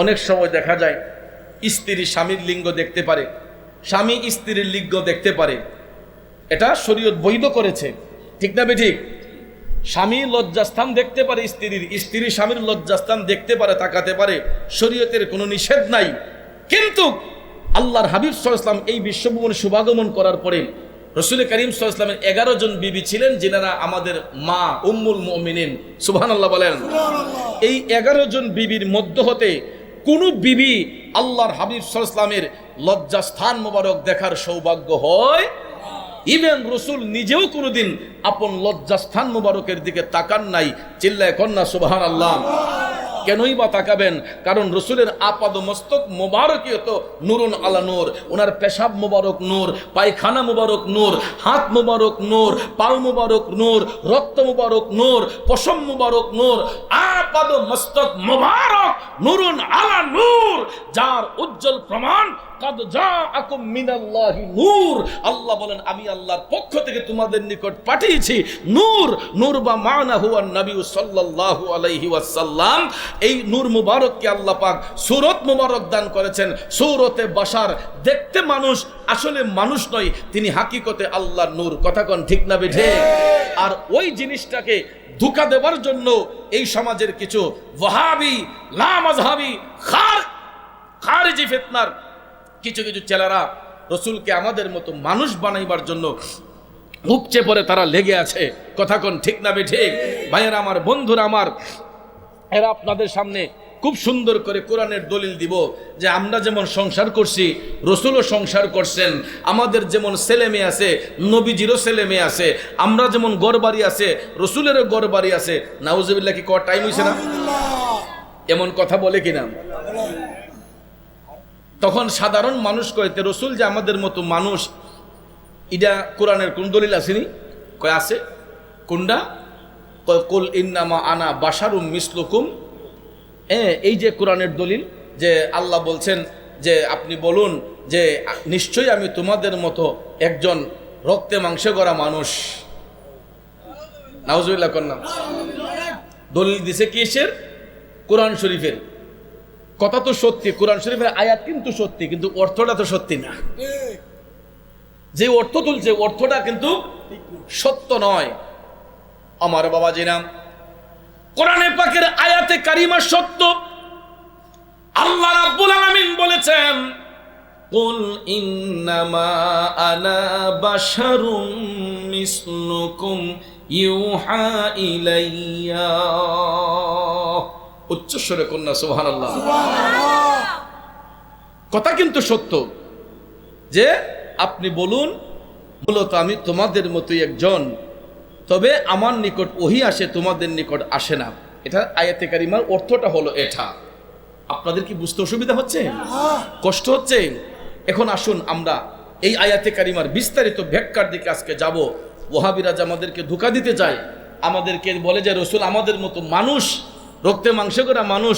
অনেক সময় দেখা যায় স্ত্রী স্বামীর লিঙ্গ দেখতে পারে, স্বামী স্ত্রীর লিঙ্গ দেখতে পারে, এটা শরীয়ত বৈধ করেছে, ঠিক না বেঠিক? স্বামী লজ্জাস্থান দেখতে পারে স্ত্রীর, স্ত্রী স্বামীর লজ্জাস্থান দেখতে পারে, তাকাতে পারে, শরীয়তের কোনো নিষেধ নাই। কিন্তু আল্লাহর হাবিব সাল্লাল্লাহু আলাইহি ওয়াসাল্লাম এই বিশ্বভূমনে শুভাগমন করার পরে রাসূল করিম সাল্লাল্লাহু আলাইহি ওয়াসাল্লামের 11 জন বিবি ছিলেন যিনারা আমাদের মা উম্মুল মুমিনিন, সুবহানাল্লাহ বলেন। এই 11 জন বিবির মধ্য হতে কোন বিবি আল্লাহর হাবিব সাল্লাল্লাহু আলাইহি ওয়াসাল্লামের লজ্জাস্থান মোবারক দেখার সৌভাগ্য হয়? ইভেন রাসূল নিজেও কোনোদিন আপন লজ্জাস্থান মোবারকের দিকে তাকান নাই। চিল্লায় কন্যা সুবহানাল্লাহ। কেনই বা তাকাবেন? কারণ রাসূলের আপাদ মস্তক মোবারকই তো নূরুন আলা নূর, ওনার পেশাব মোবারক নূর, পায়খানা মোবারক নূর, হাত মোবারক নূর, পাও মোবারক নূর, রক্ত মোবারক নূর, পশম মোবারক নূর, আপাদ মস্তক মোবারক নূরুন আলা নূর, যার উজ্জ্বল প্রমাণ কাদ জাআকুম মিনাল্লাহি নূর। আল্লাহ বলেন আমি আল্লাহর পক্ষ থেকে তোমাদের নিকট পাঠিয়েছি নূর। নূর বা মানা হুয়া নবী সাল্লাল্লাহু আলাইহি ওয়াসাল্লাম। এই নূর মুবারককে আল্লাহ পাক সূরত মুবারক দান করেছেন, সূরতে বাশার, দেখতে মানুষ, আসলে মানুষ নয়, তিনি হাকিকতে আল্লাহর নূর। কথা কোন ঠিক না বেঠে? আর ওই জিনিসটাকে ধোঁকা দেওয়ার জন্য এই সমাজের কিছু ওয়াহাবি, লামাযহাবি, খারিজি ফিতনার কিছু কিছু ছেলেরা রাসূলকে আমাদের মতো মানুষ বানাইবার জন্য উপচে পড়ে তারা লেগে আছে। কথা কোন ঠিক না বেঠিক? ভাইয়েরা আমার, বন্ধুরা আমার, এরা আপনাদের সামনে খুব সুন্দর করে কোরআনের দলিল দিব যে আমরা যেমন সংসার করছি রাসূলও সংসার করছেন, আমাদের যেমন ছেলে মেয়ে আছে নবীজিরও ছেলে মেয়ে আছে, আমরা যেমন ঘরবাড়ি আছে রাসূলেরও ঘরবাড়ি আছে। নাউজুবিল্লাহ, কি টাইম হইছে না? এমন কথা বলে কিনা? তখন সাধারণ মানুষ কইতে রাসূল যে আমাদের মতো মানুষ, এটা কোরআনের কোন দলিল আসেনি? কয় আছে। কোনটা? কয় কুল ইন্নামা আনা বাশারুম মিসলুকুম। এই যে কোরআনের দলিল, যে আল্লাহ বলছেন যে আপনি বলুন যে নিশ্চয়ই আমি তোমাদের মতো একজন রক্তে মাংসে গড়া মানুষ। নাউজুবিল্লাহ কন্যা। দলিল দিছে কিসের? কোরআন শরীফের। কথা তো সত্যি, কোরআন শরীফের আয়াত কিন্তু সত্যি, কিন্তু অর্থটা তো সত্যি না। যে অর্থ তুলছে অর্থটা কিন্তু সত্য নয়। আমার বাবাজিরা, কোরআনে পাকের আয়াতে কারিমা সত্য। আল্লাহ রাব্বুল আলামিন বলেছেন কুল ইন্নামা আনা বাশারুম মিসলুকুম ইউহা ইলাইয়া। উচ্চস্বরে কন্যা সুবহানাল্লাহ। কথা কিন্তু সত্য যে আপনি বলুন মূলত আমি তোমাদের মতোই একজন, তবে আমার নিকট ওহী আসে, তোমাদের নিকট আসে না। এটা আয়াতে কারিমার অর্থটা হলো এটা। আপনাদের কি বুঝতে অসুবিধা হচ্ছে? কষ্ট হচ্ছে? এখন আসুন আমরা এই আয়াতে কারিমার বিস্তারিত ব্যাখ্যার দিকে আজকে যাব। ওয়াহাবিরা যে আমাদেরকে ধোঁকা দিতে চায়, আমাদেরকে বলে যে রাসূল আমাদের মতো মানুষ, রক্তে মাংসে করা মানুষ,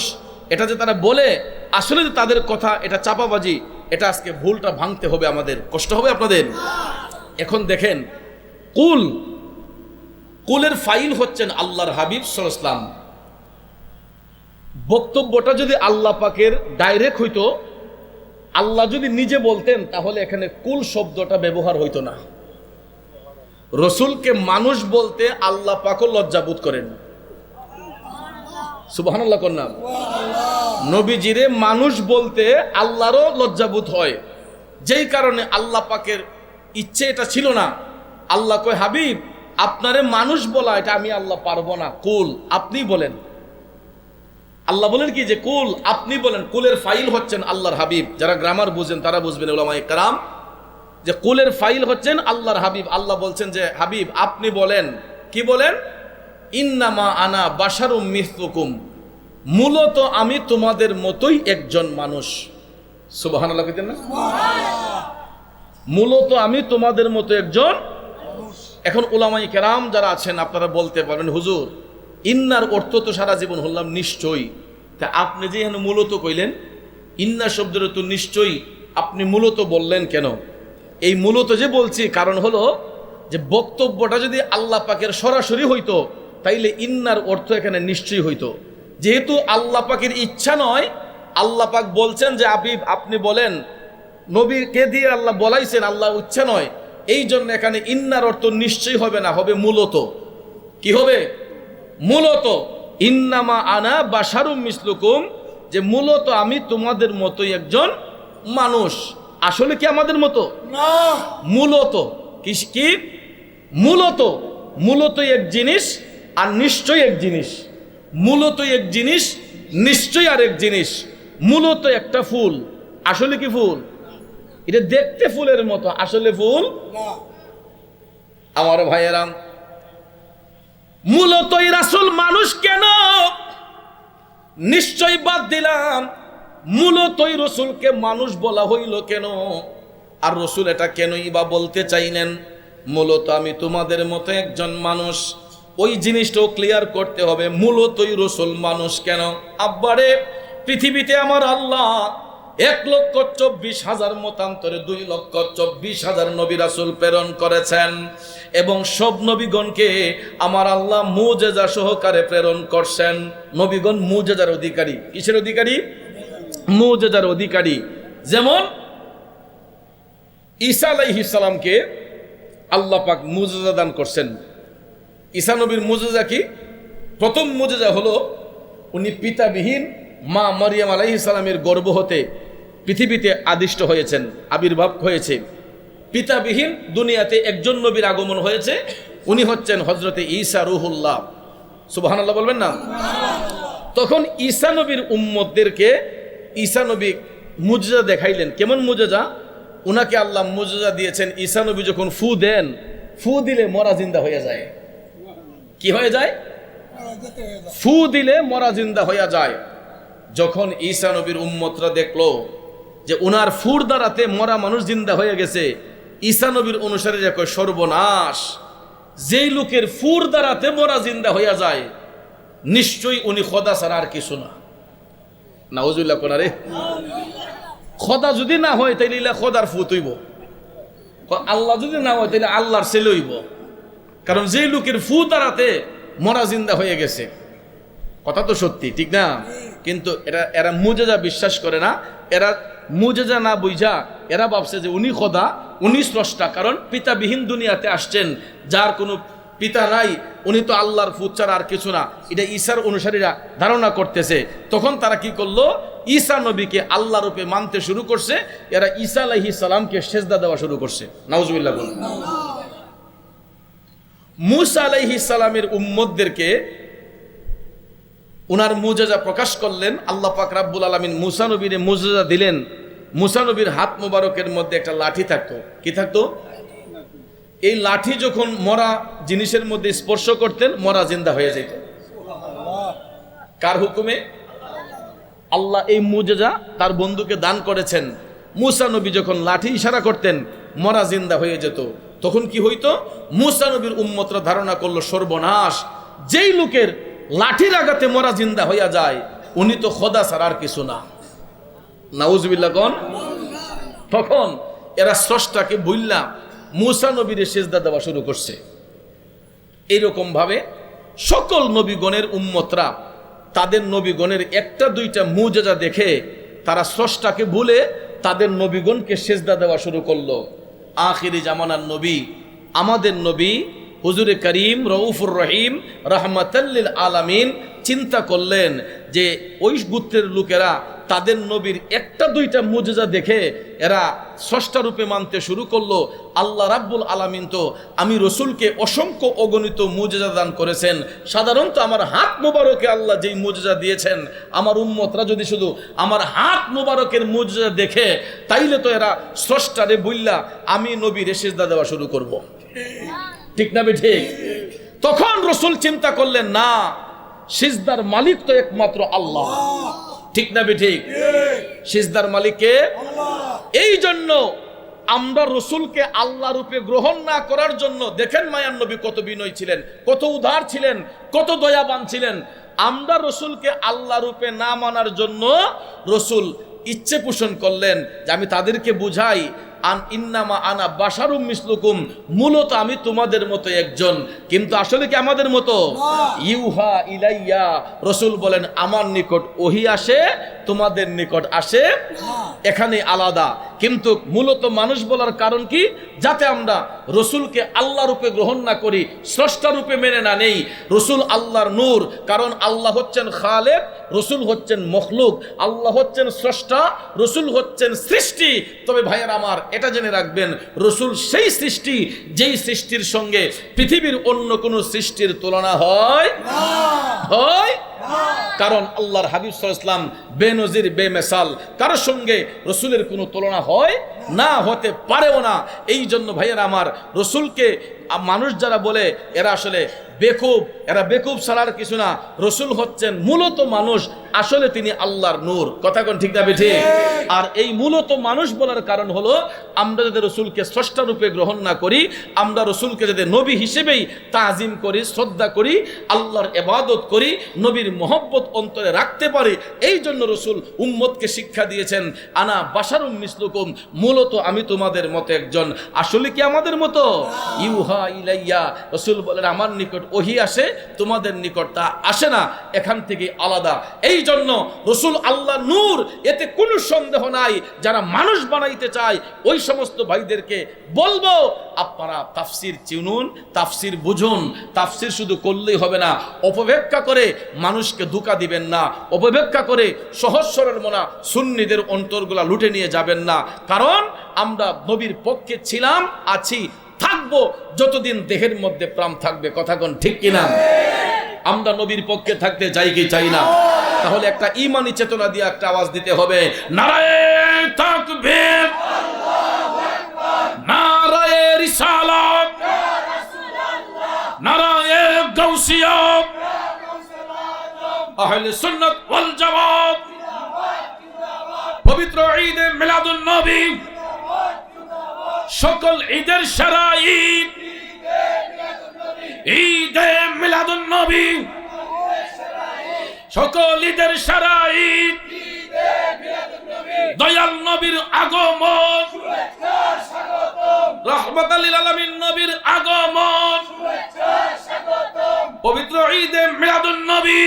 এটা যে তারা বলে, আসলে তাদের কথা এটা চাপাবাজি। এটা আজকে ভুলটা ভাঙতে হবে আমাদের, কষ্ট হবে আপনাদের। এখন দেখেন, কুলের ফাইল হচ্ছেন আল্লাহর হাবিব সাল্লাল্লাহু আলাইহি ওয়াসাল্লাম। বক্তব্যটা যদি আল্লাহ পাকের ডাইরেক্ট হইতো আল্লাহ যদি নিজে বলতেন তাহলে এখানে কুল শব্দটা ব্যবহার হইতো না। রসুলকে মানুষ বলতে আল্লাহ পাকও লজ্জাবোধ করেন। সুবহানাল্লাহ কন্যা। নবীজিরে মানুষ বলতে আল্লাহরও লজ্জাবোধ হয়, যেই কারণে আল্লাহ পাকের ইচ্ছে এটা ছিল না। আল্লাহ কয়, হাবিব আপনারে মানুষ বলা এটা আমি আল্লাহ পারবো না, কুল আপনি বলেন। আল্লাহ বলেন কি যে কুল আপনি বলেন। কুলের ফাইল হচ্ছেন আল্লাহর হাবিব। যারা গ্রামার বুঝেন তারা বুঝবেন, উলামায়ে কেরাম, যে কুলের ফাইল হচ্ছেন আল্লাহর হাবিব। আল্লাহ বলছেন যে হাবিব আপনি বলেন। কি বলেন? ইন্নামা আনা বাশারুম মিসলুকুম, মূলত আমি তোমাদের মতোই একজন মানুষ। সুবহানাল্লাহ কইতেন না? মূলত আমি তোমাদের মতো একজন। এখন উলামায়ে কেরাম যারা আছেন আপনারা বলতে পারবেন, হুজুর ইন্নার অর্থ তো সারা জীবন হলাম নিশ্চয়ই, তা আপনি যে এখানে মূলত কইলেন ইন্না শব্দের তো নিশ্চয়ই, আপনি মূলত বললেন কেন? এই মূলত যে বলছি কারণ হলো যে বক্তব্যটা যদি আল্লাহ পাকের সরাসরি হইতো তাইলে ইন্নার অর্থ এখানে নিশ্চয়ই হইতো। যেহেতু আল্লাহ পাকের ইচ্ছা নয়, আল্লাহ পাক বলছেন যে হাবিব আপনি বলেন, নবীকে দিয়ে আল্লাহ বলাইছেন, আল্লাহ ইচ্ছা নয়, এই জন্য এখানে ইন্নার অর্থ নিশ্চয়ই হবে না, হবে মূলত। কি হবে? মূলত। ইন্নামা আনা বাশারুম মিসলুকুম, যে মূলত আমি তোমাদের মতোই একজন মানুষ। আসলে কি আমাদের মতো না, মূলত কি মূলত, মূলত এক জিনিস আর নিশ্চয়ই এক জিনিস। মূলত এক জিনিস, নিশ্চয়ই আর এক জিনিস। মূলত একটা ফুল, আসলে কি ফুল? এটা দেখতে ফুলের মতো, আসলে ফুল না। আমার ভাইয়েরাম, মূলতই রাসূল মানুষ কেন? নিশ্চয় বাদ দিলাম, মূলতই রসুলকে মানুষ বলা হইল কেন? আর রসুল এটা কেনই বা বলতে চাইলেন মূলত আমি তোমাদের মতো একজন মানুষ? ওই জিনিসটাও ক্লিয়ার করতে হবে, মূলতই রসুল মানুষ কেন। আব্বারে, পৃথিবীতে আমার আল্লাহ 1,24,000 মতান্তরে 2,24,000 নবী রাসূল প্রেরণ করেছেন, এবং সব নবীগণকে আমার আল্লাহ মুজেজা সহকারে প্রেরণ করছেন। নবীগণ মুজেজার অধিকারী। কিসের অধিকারী? মুজেজার অধিকারী। যেমন ঈসা আলাইহিস সালামকে আল্লাহ পাক মুজেজা দান করছেন। ঈসা নবীর মুজেজা কি? প্রথম মুজেজা হলো উনি পিতাবিহীন মা মারিয়াম আলাইহিস সালামের গর্ভ হতে পৃথিবীতে আদিষ্ট হয়েছেন, আবির্ভাব হয়েছে। পিতাবিহীন দুনিয়াতে একজন নবীর আগমন হয়েছে, উনি হচ্ছেন হযরতে ঈসা রূহুল্লাহ। সুবহানাল্লাহ বলবেন না? তখন ঈসা নবীর উম্মতদেরকে ঈসা নবী মুজেজা দেখাইলেন। কেমন মুজেজা? উনাকে আল্লাহ মুজেজা দিয়েছেন, ঈসা নবী যখন ফু দেন, ফু দিলে মরা জিন্দা হয়ে যায়। কি হয়ে যায়? ফু দিলে মরা জিন্দা হয়ে যায়। যখন ঈসা নবীর উম্মতরা দেখলো যে উনার ফুর দ্বারাতে মরা মানুষ জিন্দা হয়ে গেছে, ঈসা নবীর অনুসারীরা কয় সর্বনাশ, যেই লোকের ফুর দ্বারাতে মরা জিন্দা হইয়া যায় নিশ্চয়ই উনি খোদা ছাড়া আর কিছু না। নাউজুবিল্লাহ কোন রে, খোদা যদি না হয় তাইলে খোদার ফুত হইব, আল্লাহ যদি না হয় তাইলে আল্লাহর ছেলে হইব। কারণ যেই লোকের ফু দ্বারাতে মরা জিন্দা হয়ে গেছে, কথা তো সত্যি, ঠিক না? কিন্তু এরা মুজেজা বিশ্বাস করে না। এরা মুজেজা না বুঝা এরা ভাবছে যে উনি খোদা, উনি স্রষ্টা। কারণ পিতাবিহীন দুনিয়াতে আসছেন, যার কোনো পিতা নাই, উনি তো আল্লাহর ফুত ছাড়া আর কিছু না। এটা ঈসার অনুসারীরা ধারণা করতেছে। তখন তারা কি করলো? ঈসা নবীকে আল্লাহ রূপে মানতে শুরু করছে। এরা ঈসা আলাইহিস সালামকে সেজদা দেওয়া শুরু করছে। নাউজুবিল্লাহ বলুন। মূসা আলাইহিস সালামের উম্মতদেরকে উনার মুজেজা প্রকাশ করলেন। আল্লাহ পাক রাব্বুল আলামিন মূসা নবীরে মুজেজা দিলেন। মূসা নবীর হাত মোবারকের মধ্যে একটা লাঠি থাকতো। কি থাকতো? এই লাঠি যখন মরা জিনিসের মধ্যে স্পর্শ করতেন, মরা জিন্দা হয়ে যেত। কার হুকুমে? আল্লাহ এই মুজেজা তার বন্ধুকে দান করেছেন। মূসা নবী যখন লাঠি ইশারা করতেন, মরা জিন্দা হয়ে যেত। তখন কি হইতো? মূসা নবীর উম্মতরা ধারণা করলো সর্বনাশ, যেই লোকের লাঠির আঘাতে মরা জিন্দা হইয়া যায় উনি তো খোদা ছাড়া আর কিছু না। নাউজুবিল্লাহ কোন। তখন এরা স্রষ্টাকে ভুললা মূসা নবীর সেজদা দেওয়া শুরু করছে। এইরকম ভাবে সকল নবীগণের উম্মতরা তাদের নবীগণের একটা দুইটা মুজেজা দেখে তারা স্রষ্টাকে ভুলে তাদের নবীগণকে সেজদা দেওয়া শুরু করলো। আখিরি জামানার নবী, আমাদের নবী হুজুরে করিম রউফুর রহিম রাহমাতাল লিল আলামিন চিন্তা করলেন যে ওই গোত্রের লোকেরা তাদের নবীর একটা দুইটা মুজিজা দেখে এরা স্রষ্টা রূপে মানতে শুরু করলো। আল্লাহ রাব্বুল আলামিন তো আমি রসুলকে অসংখ্য অগণিত মুজিজা দান করেছেন, সাধারণত আমার হাত মোবারকে আল্লাহ যেই মুজিজা দিয়েছেন, আমার উম্মতরা যদি শুধু আমার হাত মোবারকের মুজিজা দেখে তাইলে তো এরা স্রষ্টারে বললা আমি নবীর সিজদা দেওয়া শুরু করব। ঠিক না ঠিক? তখন রসুল চিন্তা করলেন না, সিজদার মালিক তো একমাত্র আল্লাহ। ঠিক না ঠিক? সিজদার মালিককে এই জন্য আমরা রসুলকে আল্লাহ রূপে গ্রহণ না করার জন্য, দেখেন মায়ান নবী কত বিনয় ছিলেন, কত উদার ছিলেন, কত দয়াবান ছিলেন। আমরা রসুলকে আল্লাহ রূপে না মানার জন্য রসুল ইচ্ছে পোষণ করলেন যে আমি তাদেরকে বুঝাই ইন্নামা আনা বাশারুম মিসলুকুম, মূলত আমি তোমাদের মতো একজন, কিন্তু আসলে কি আমাদের মতো? ইউহা ইলাইয়া, রসুল বলেন আমার নিকট ওহী আসে, তোমাদের নিকট আসে এখানে আলাদা। কিন্তু মূলত মানুষ বলার কারণ কি? যাতে আমরা রসুলকে আল্লাহ রূপে গ্রহণ না করি, স্রষ্টা রূপে মেনে না নেই। রসুল আল্লাহর নূর, কারণ আল্লাহ হচ্ছেন খালেক, রসুল হচ্ছেন মখলুক। আল্লাহ হচ্ছেন স্রষ্টা, রসুল হচ্ছেন সৃষ্টি। তবে ভাইয়ের আমার এটা জেনে রাখবেন, রসুল সেই সৃষ্টি যেই সৃষ্টির সঙ্গে পৃথিবীর অন্য কোনো সৃষ্টির তুলনা হয় কারণ আল্লাহর হাবিব সাল্লাল্লাহু আলাইহি ওয়াসাল্লাম বেনজির বেমিসাল, কারোর সঙ্গে রসুলের কোনো তুলনা হয় না, হতে পারেও না। এই জন্য ভাইয়েরা আমার, রসুলকে মানুষ যারা বলে এরা আসলে বেকুব, এরা বেকুব ছাড়ার কিছু না। রসুল হচ্ছেন মূলত মানুষ, আসলে তিনি আল্লাহর নূর। কথা কোন ঠিক না বেঠে? আর এই মূলত মানুষ বলার কারণ হলো আমরা যদি রসুলকে স্রষ্টা রূপে গ্রহণ না করি, আমরা রসুলকে যদি নবী হিসেবেই তাজিম করি, শ্রদ্ধা করি, আল্লাহর ইবাদত করি, নবীর মহব্বত অন্তরে রাখতে পারি, এই জন্য রসুল উম্মতকে শিক্ষা দিয়েছেন আনা বাশারুম মিসলুকুম, মূলত আমি তোমাদের মতো একজন। আসলে কি আমাদের মতো? ইউহা ইলাইয়া, রসুল বলেন আমার নিকট ওহী আসে, তোমাদের নিকট তা আসে না, এখান থেকে আলাদা। এই জন্য রসুল আল্লাহ নূর, এতে কোনো সন্দেহ নাই। যারা মানুষ বানাইতে চায় ওই সমস্ত ভাইদেরকে বলবো আপনারা তাফসির চিনুন, তাফসির বুঝুন। তাফসির শুধু করলেই হবে না, অপব্যাখ্যা করে মানুষকে ধোঁকা দিবেন না, অপব্যাখ্যা করে সহজ সরল মনা সুন্নিদের অন্তরগুলা লুটে নিয়ে যাবেন না। কারণ আমরা নবীর পক্ষে ছিলাম, আছি, থাকবো যতদিন দেহের মধ্যে প্রাণ থাকবে। কথা কোন ঠিক কিনা? আমরা নবীর পক্ষে থাকতে চাই কি চাই না? তাহলে একটা ঈমানি চেতনা দিয়ে একটা আওয়াজ দিতে হবে, নারায়ে তাকবীর, নারায়ে রিসালাত, নারায়ে গাউসিয়া, আহলে সুন্নাত ওয়াল জামাত। পবিত্র ঈদে মিলাদুন নবী, সকল ঈদের সেরা ঈদ ঈদে মিলাদুন নবী, সকল ঈদের সেরা ঈদ, দয়াল নবীর আগমন, রাহমাতাল লিল আলামিন নবীর আগমন, পবিত্র ঈদে মিলাদুন নবী,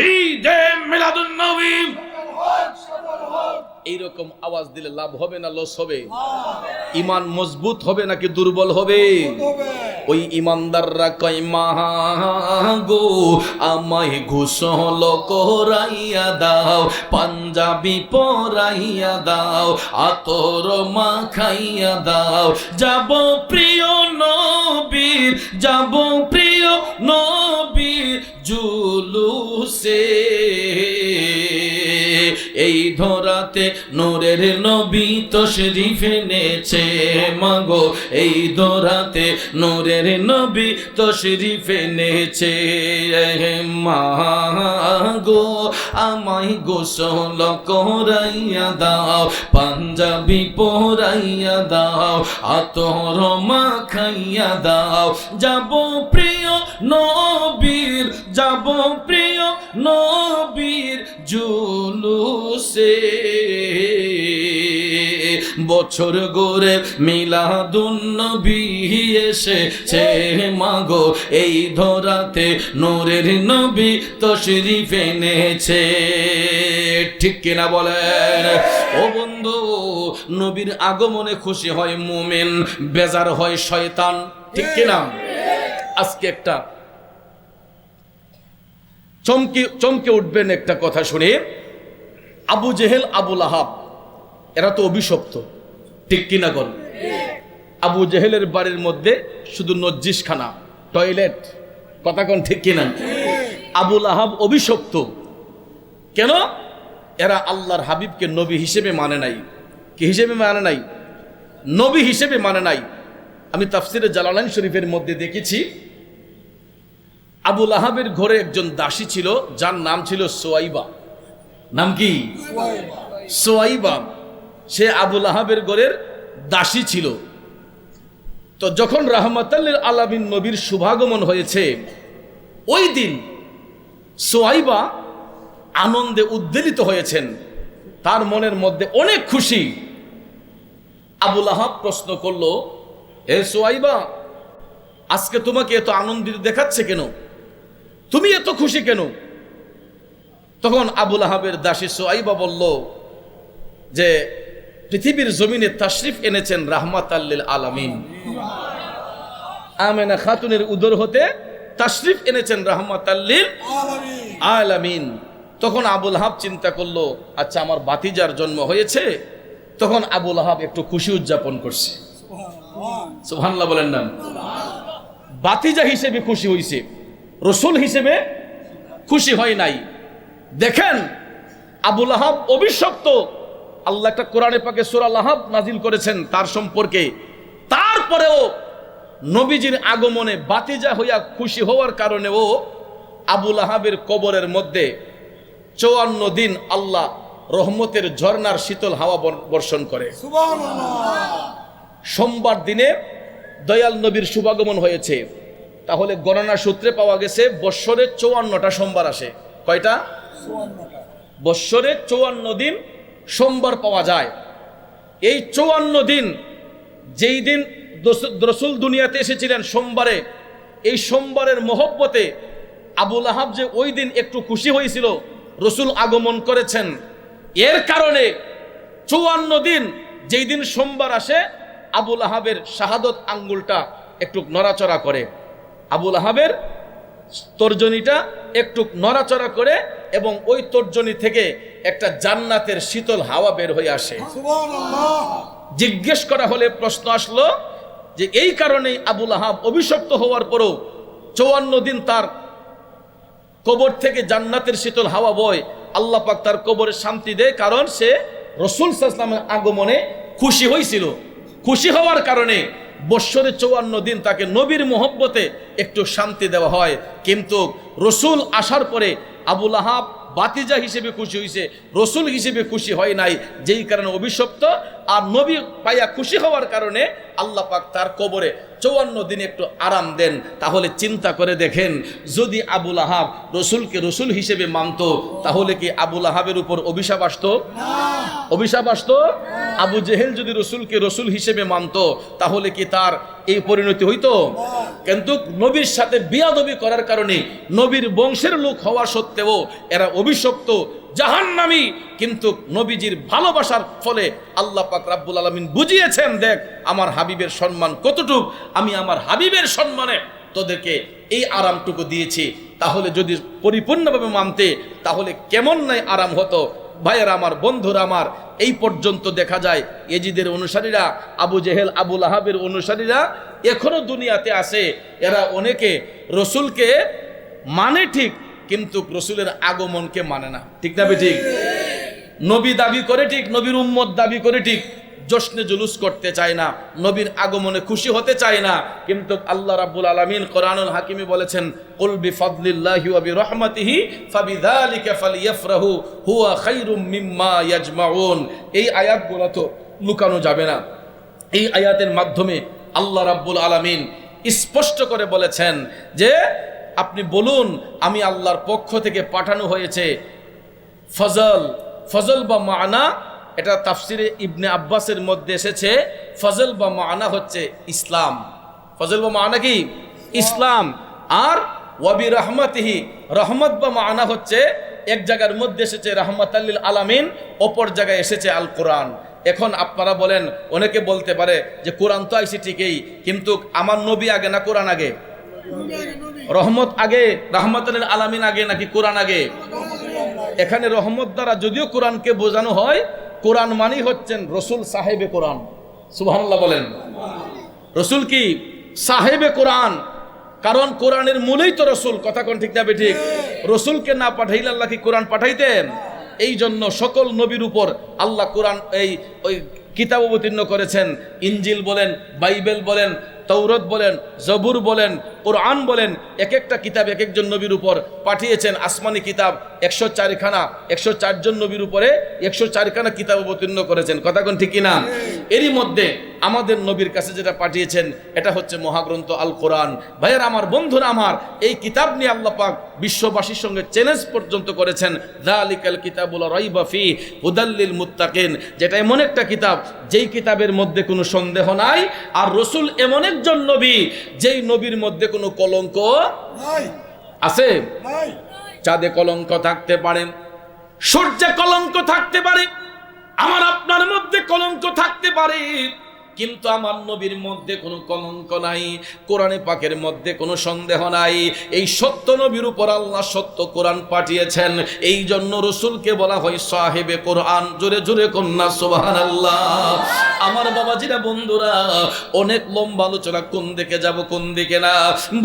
ঈদে মিলাদুন নবী। এইরকম আওয়াজ দিলে লাভ হবে না লস হবে? ঈমান মজবুত হবে নাকি দুর্বল হবে? ওই ঈমানদাররা কয় মাগো আমায় গোসল করাইয়া দাও, পাঞ্জাবি পরাইয়া দাও, আতর মাখাইয়া দাও, যাব প্রিয় নবীর, যাব প্রিয় নবীর জুলুসে। এই ধরাতে নূরের নবী তশরীফ এনেছে মাগো, এই ধরাতে নূরের নবী তশরীফ এনেছে। মাগো আমায় গোসল করাইয়া দাও, পাঞ্জাবি পরাইয়া দাও, আতর মাখাইয়া দাও, যাব প্রিয় নবীর, যাব প্রিয় নবীর জুলুসে। বছর গড়ে মিলাদুন্নবী এসেছে মাগো, এই ধরাতে নূরের নবী তশরিফ এনেছে। ঠিক কিনা বলেন? ও বন্ধু, নবীর আগমনে খুশি হয় মুমিন, বেজার হয় শয়তান। ঠিক কিনা? আজকে একটা চমকে উঠবেন একটা কথা শুনে। আবু জেহেল, আবু লাহাব এরা তো অভিশপ্ত। ঠিক কিনা বল? আবু জেহেলের বাড়ির মধ্যে শুধু নজ্জিসখানা, টয়লেট। কথা কোন ঠিক কিনা? আবু লাহাব অভিশপ্ত। কেন? এরা আল্লাহর হাবিবকে নবী হিসেবে মানে নাই। কি হিসেবে মানে নাই? নবী হিসেবে মানে নাই। আমি তাফসিরে জালালাইন শরীফের মধ্যে দেখেছি, আবু লাহাবের ঘরে একজন দাসী ছিল, যার নাম ছিল সোয়াইবা। নাম কি? সোয়াইবা। সে আবু লাহাবের ঘরের দাসী ছিল। তো যখন রাহমাতাল লিল আলামিন নবীর শুভাগমন হয়েছে, ওই দিন সোয়াইবা আনন্দে উদ্বেলিত হয়েছেন, তার মনের মধ্যে অনেক খুশি। আবু লাহাব প্রশ্ন করলো, হে সোয়াইবা, আজকে তোমাকে এত আনন্দিত দেখাচ্ছে কেন? তুমি এত খুশি কেন? তখন আবু লাহাবের দাসী সোয়াইবা বলল যে পৃথিবীর জমিনে তাশরিফ এনেছেন রাহমাতাল লিল আলামিন। আমেনা খাতুনের উদর হতে তাশরিফ এনেছেন রাহমাতাল লিল আলামিন। তখন আবু লাহাব চিন্তা করলো, আচ্ছা আমার ভাতিজার জন্ম হয়েছে। তখন আবু লাহাব একটু খুশি উদযাপন করছে। সুবহানাল্লাহ বলেন না? ভাতিজা হিসেবে খুশি হয়েছে, রসুল হিসেবে খুশি হয় নাই। দেখেন, আবু লাহাব অভিশপ্ত। আল্লাহ একটা কোরআনে পাকে সূরা লাহাব নাজিল করেছেন তার সম্পর্কে। তারপরেও নবীজির আগমনে ভাতিজা হইয়া খুশি হওয়ার কারণেও আবু লাহাবের কবরের মধ্যে 54 দিন আল্লাহ রহমতের ঝর্ণার শীতল হাওয়া বর্ষণ করে। সোমবার দিনে দয়াল নবীর শুভাগমন হয়েছে। তাহলে গণনা সূত্রে পাওয়া গেছে বৎসরে 54টা সোমবার আসে। কয়টা? বৎসরে 54 দিন সোমবার পাওয়া যায়। এই 54 দিন, যেই দিন রসুল দুনিয়াতে এসেছিলেন সোমবারে, এই সোমবারের মহব্বতে আবু লাহাব যে ওই দিন একটু খুশি হয়েছিল রসুল আগমন করেছেন, এর কারণে 54 দিন যেই দিন সোমবার আসে, আবু লাহাবের শাহাদত আঙ্গুলটা একটু নড়াচড়া করে, আবু লাহাবের তর্জনীটা একটু নড়াচড়া করে, এবং ওই তর্জনী থেকে একটা জান্নাতের শীতল হাওয়া বের হয়ে আসে। জিজ্ঞেস করা হলে প্রশ্ন আসলো যে এই কারণেই আবু লাহাব অভিশপ্ত হওয়ার পরও 54 দিন তার কবর থেকে জান্নাতের শীতল হাওয়া বয়, আল্লাহ পাক তার কবরে শান্তি দেয়, কারণ সে রাসূল সাল্লাল্লাহু আলাইহি ওয়াসাল্লামের আগমনে খুশি হয়েছিল। খুশি হওয়ার কারণে বৎসরে 54 দিন তাকে নবীর মহব্বতে একটু শান্তি দেওয়া হয়। কিন্তু রসুল আসার পরে আবু লাহাব ভাতিজা হিসেবে খুশি হয়েছে, রসুল হিসেবে খুশি হয় নাই, যেই কারণে অভিশপ্ত। আর নবী পাইয়া খুশি হওয়ার কারণে আল্লাহ পাক তার কবরে 54 দিন একটু আরাম দেন। তাহলে চিন্তা করে দেখেন, যদি আবু লাহাব রসুলকে রসুল হিসেবে মানত, তাহলে কি আবু লাহাবের উপর অভিশাপ আসতো? অভিশাপ আসতো? আবু জেহেল যদি রসুলকে রসুল হিসেবে মানত, তাহলে কি তার এই পরিণতি হইতো? কিন্তু নবীর সাথে বিয়াদবি করার কারণে, নবীর বংশের লোক হওয়া সত্ত্বেও এরা অভিশপ্ত, জাহান্নামী। কিন্তু নবীজির ভালোবাসার ফলে আল্লাহ পাক রাব্বুল আলামিন বুঝিয়েছেন, দেখ আমার হাবিবের সম্মান কতটুক, আমি আমার হাবিবের সম্মানে তোদেরকে এই আরামটুকু দিয়েছি। তাহলে যদি পরিপূর্ণভাবে মানতে, তাহলে কেমন নাই আরাম হতো। ভাইয়েরা আমার, বন্ধুরা আমার, এই পর্যন্ত দেখা যায় ইয়াজিদের অনুসারীরা, আবু জেহেল, আবু লাহাবের অনুসারীরা এখনো দুনিয়াতে আছে। এরা অনেকে রসুলকে মানে ঠিক, কিন্তু রসুলের আগমনকে মানে না। ঠিক না ঠিক? নবী দাবি করে ঠিক, নবীর উম্মত দাবি করে ঠিক, জশ্নে জুলুস করতে চায় না, নবীর আগমনে খুশি হতে চায় না। কিন্তু আল্লাহ রাব্বুল আলামিন কোরআনুল হাকিমে বলেছেন, কুল বিফাদলিল্লাহি ওয়া বিরহমাতিহি ফাবিযালিকা ফালইফরাহু হুয়া খায়রুম মিম্মা ইয়াজমাউন। এই আয়াতগুলো তো লুকানো যাবে না। এই আয়াতের মাধ্যমে আল্লাহ রাব্বুল আলামিন স্পষ্ট করে বলেছেন যে আপনি বলুন, আমি আল্লাহর পক্ষ থেকে পাঠানো হয়েছে। ফজল, ফজল বা মানা এটা তাফসিরে ইবনে আব্বাসের মধ্যে এসেছে, ফজল বা মানা হচ্ছে ইসলাম। ফজল বা মানা কি? ইসলাম। আর ওয়াবি রহমতিহি, রহমত বা মানা হচ্ছে, এক জায়গার মধ্যে এসেছে রাহমাতাল লিল আলামিন, অপর জায়গায় এসেছে আল কোরআন। এখন আপনারা বলেন, অনেকে বলতে পারে যে কোরআন তো আইসি ঠিকই, কিন্তু আমার নবী আগে না কোরআন আগে? রহমত আগে, রাহমাতাল লিল আলামিন আগে নাকি কোরআন আগে? এখানে রহমত দ্বারা যদিও কোরআনকে বোঝানো হয়, কোরআন মানেই হচ্ছেন রসুল সাহেবে কোরআন। সুবহানাল্লাহ বলেন। রসুল কি? সাহেবে কোরআন। কারণ কোরআনের মূলেই তো রসুল। কথা কোন ঠিক না ঠিক? রসুলকে না পাঠাইলে আল্লাহ কি কোরআন পাঠাইতেন? এই জন্য সকল নবীর উপর আল্লাহ কোরআন ওই কিতাব অবতীর্ণ করেছেন। ইনজিল বলেন, বাইবেল বলেন, তৌরত বলেন, জবুর বলেন, কোরআন বলেন, এক একটা কিতাব এক একজন নবীর উপর পাঠিয়েছেন। আসমানি কিতাব 104 খানা, 104 জন নবীর উপরে 104 খানা কিতাব অবতীর্ণ করেছেন। কথা কোন ঠিক না? এরই মধ্যে আমাদের নবীর কাছে যেটা পাঠিয়েছেন এটা হচ্ছে মহাগ্রন্থ আল কোরআন। ভাইয়ের আমার, বন্ধুরা আমার, এই কিতাব নিয়ে আল্লাহ পাক বিশ্ববাসীর সঙ্গে চ্যালেঞ্জ পর্যন্ত করেছেন। যালিকাল কিতাবুল রাইবা ফি হুদাল লিল মুত্তাকিন, যেটা এমন একটা কিতাব যেই কিতাবের মধ্যে কোনো সন্দেহ নাই। আর রাসূল এমন একজন নবী যেই নবীর মধ্যে কোনো কলঙ্ক আছে? চাঁদে কলঙ্ক থাকতে পারে, সূর্যে কলঙ্ক থাকতে পারে, আমার আপনার মধ্যে কলঙ্ক থাকতে পারে, কিন্তু আমার নবীর মধ্যে কোনো কলঙ্ক নাই। কোরআনে পাকের মধ্যে কোনো সন্দেহ নাই। এই সত্য নবীর উপর আল্লাহ সত্য কোরআন পাঠিয়েছেন। এই জন্য রসুলকে বলা হয় সাহেবে কোরআন। জোরে জোরে কন্যা সুবহানাল্লাহ। আমার বাবাজিরা, বন্ধুরা, অনেক লম্বা আলোচনা, কোন দিকে যাব কোন দিকে না।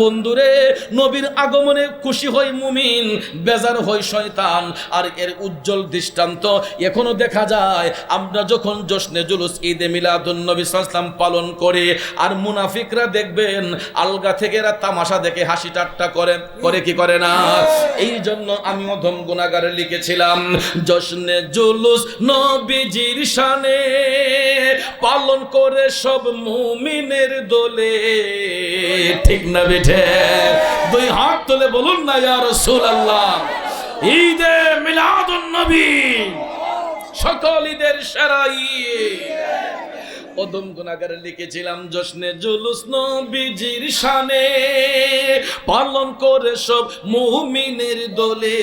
বন্ধুরে, নবীর আগমনে খুশি হয় মুমিন, বেজার হয় শয়তান। আর এর উজ্জ্বল দৃষ্টান্ত এখনো দেখা যায়। আমরা যখন জশ্নে জুলুস ঈদে মিলাদুন নবী ইসলাম পালন করে, আর মুনাফিকরা দেখবেন আলগা থেকে এরা তামাশা দেখে হাসি ঠাট্টা করে কি করে না। এই জন্য আমি অধম গুনাহগারে লিখেছিলাম, জশ্নে জুলুস নবীজির শানে পালন করে সব মুমিনের দোলে। ঠিক না বেঠে? দুই হাত তুলে বলুন না ইয়া রাসূলুল্লাহ। ঈদে মিলাদুন নবী সকল ঈদের সেরা ঈদ। অদম গুনাহগারে লিখেছিলাম, জশ্নে জুলুস নবীজির শানে পালন করে সব মুমিনের দোলে,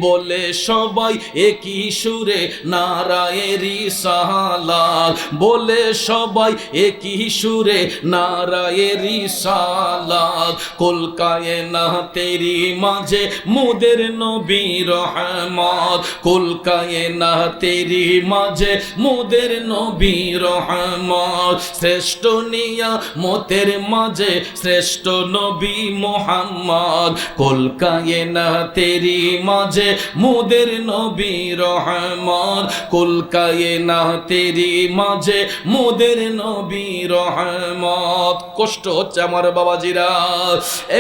বলে সবাই একই সুরে নারায়ে রিসালাত, বলে সবাই একই সুরে নারায়ে রিসালাত। কুল কায়নাতেরি মাঝে মুদের নবী রহমত, কুল কায়নাতেরি মাঝে মুদের নবী রহমত। শ্রেষ্ঠ নিয়ামতের মাঝে শ্রেষ্ঠ নবী মুহাম্মদ, কুল কায়নাতেরি মাঝে মুদের নবী রহমত, কুল কায়নাতেরি মাঝে মুদের নবী রহমত। কষ্ট হচ্ছে আমার বাবাজিরা,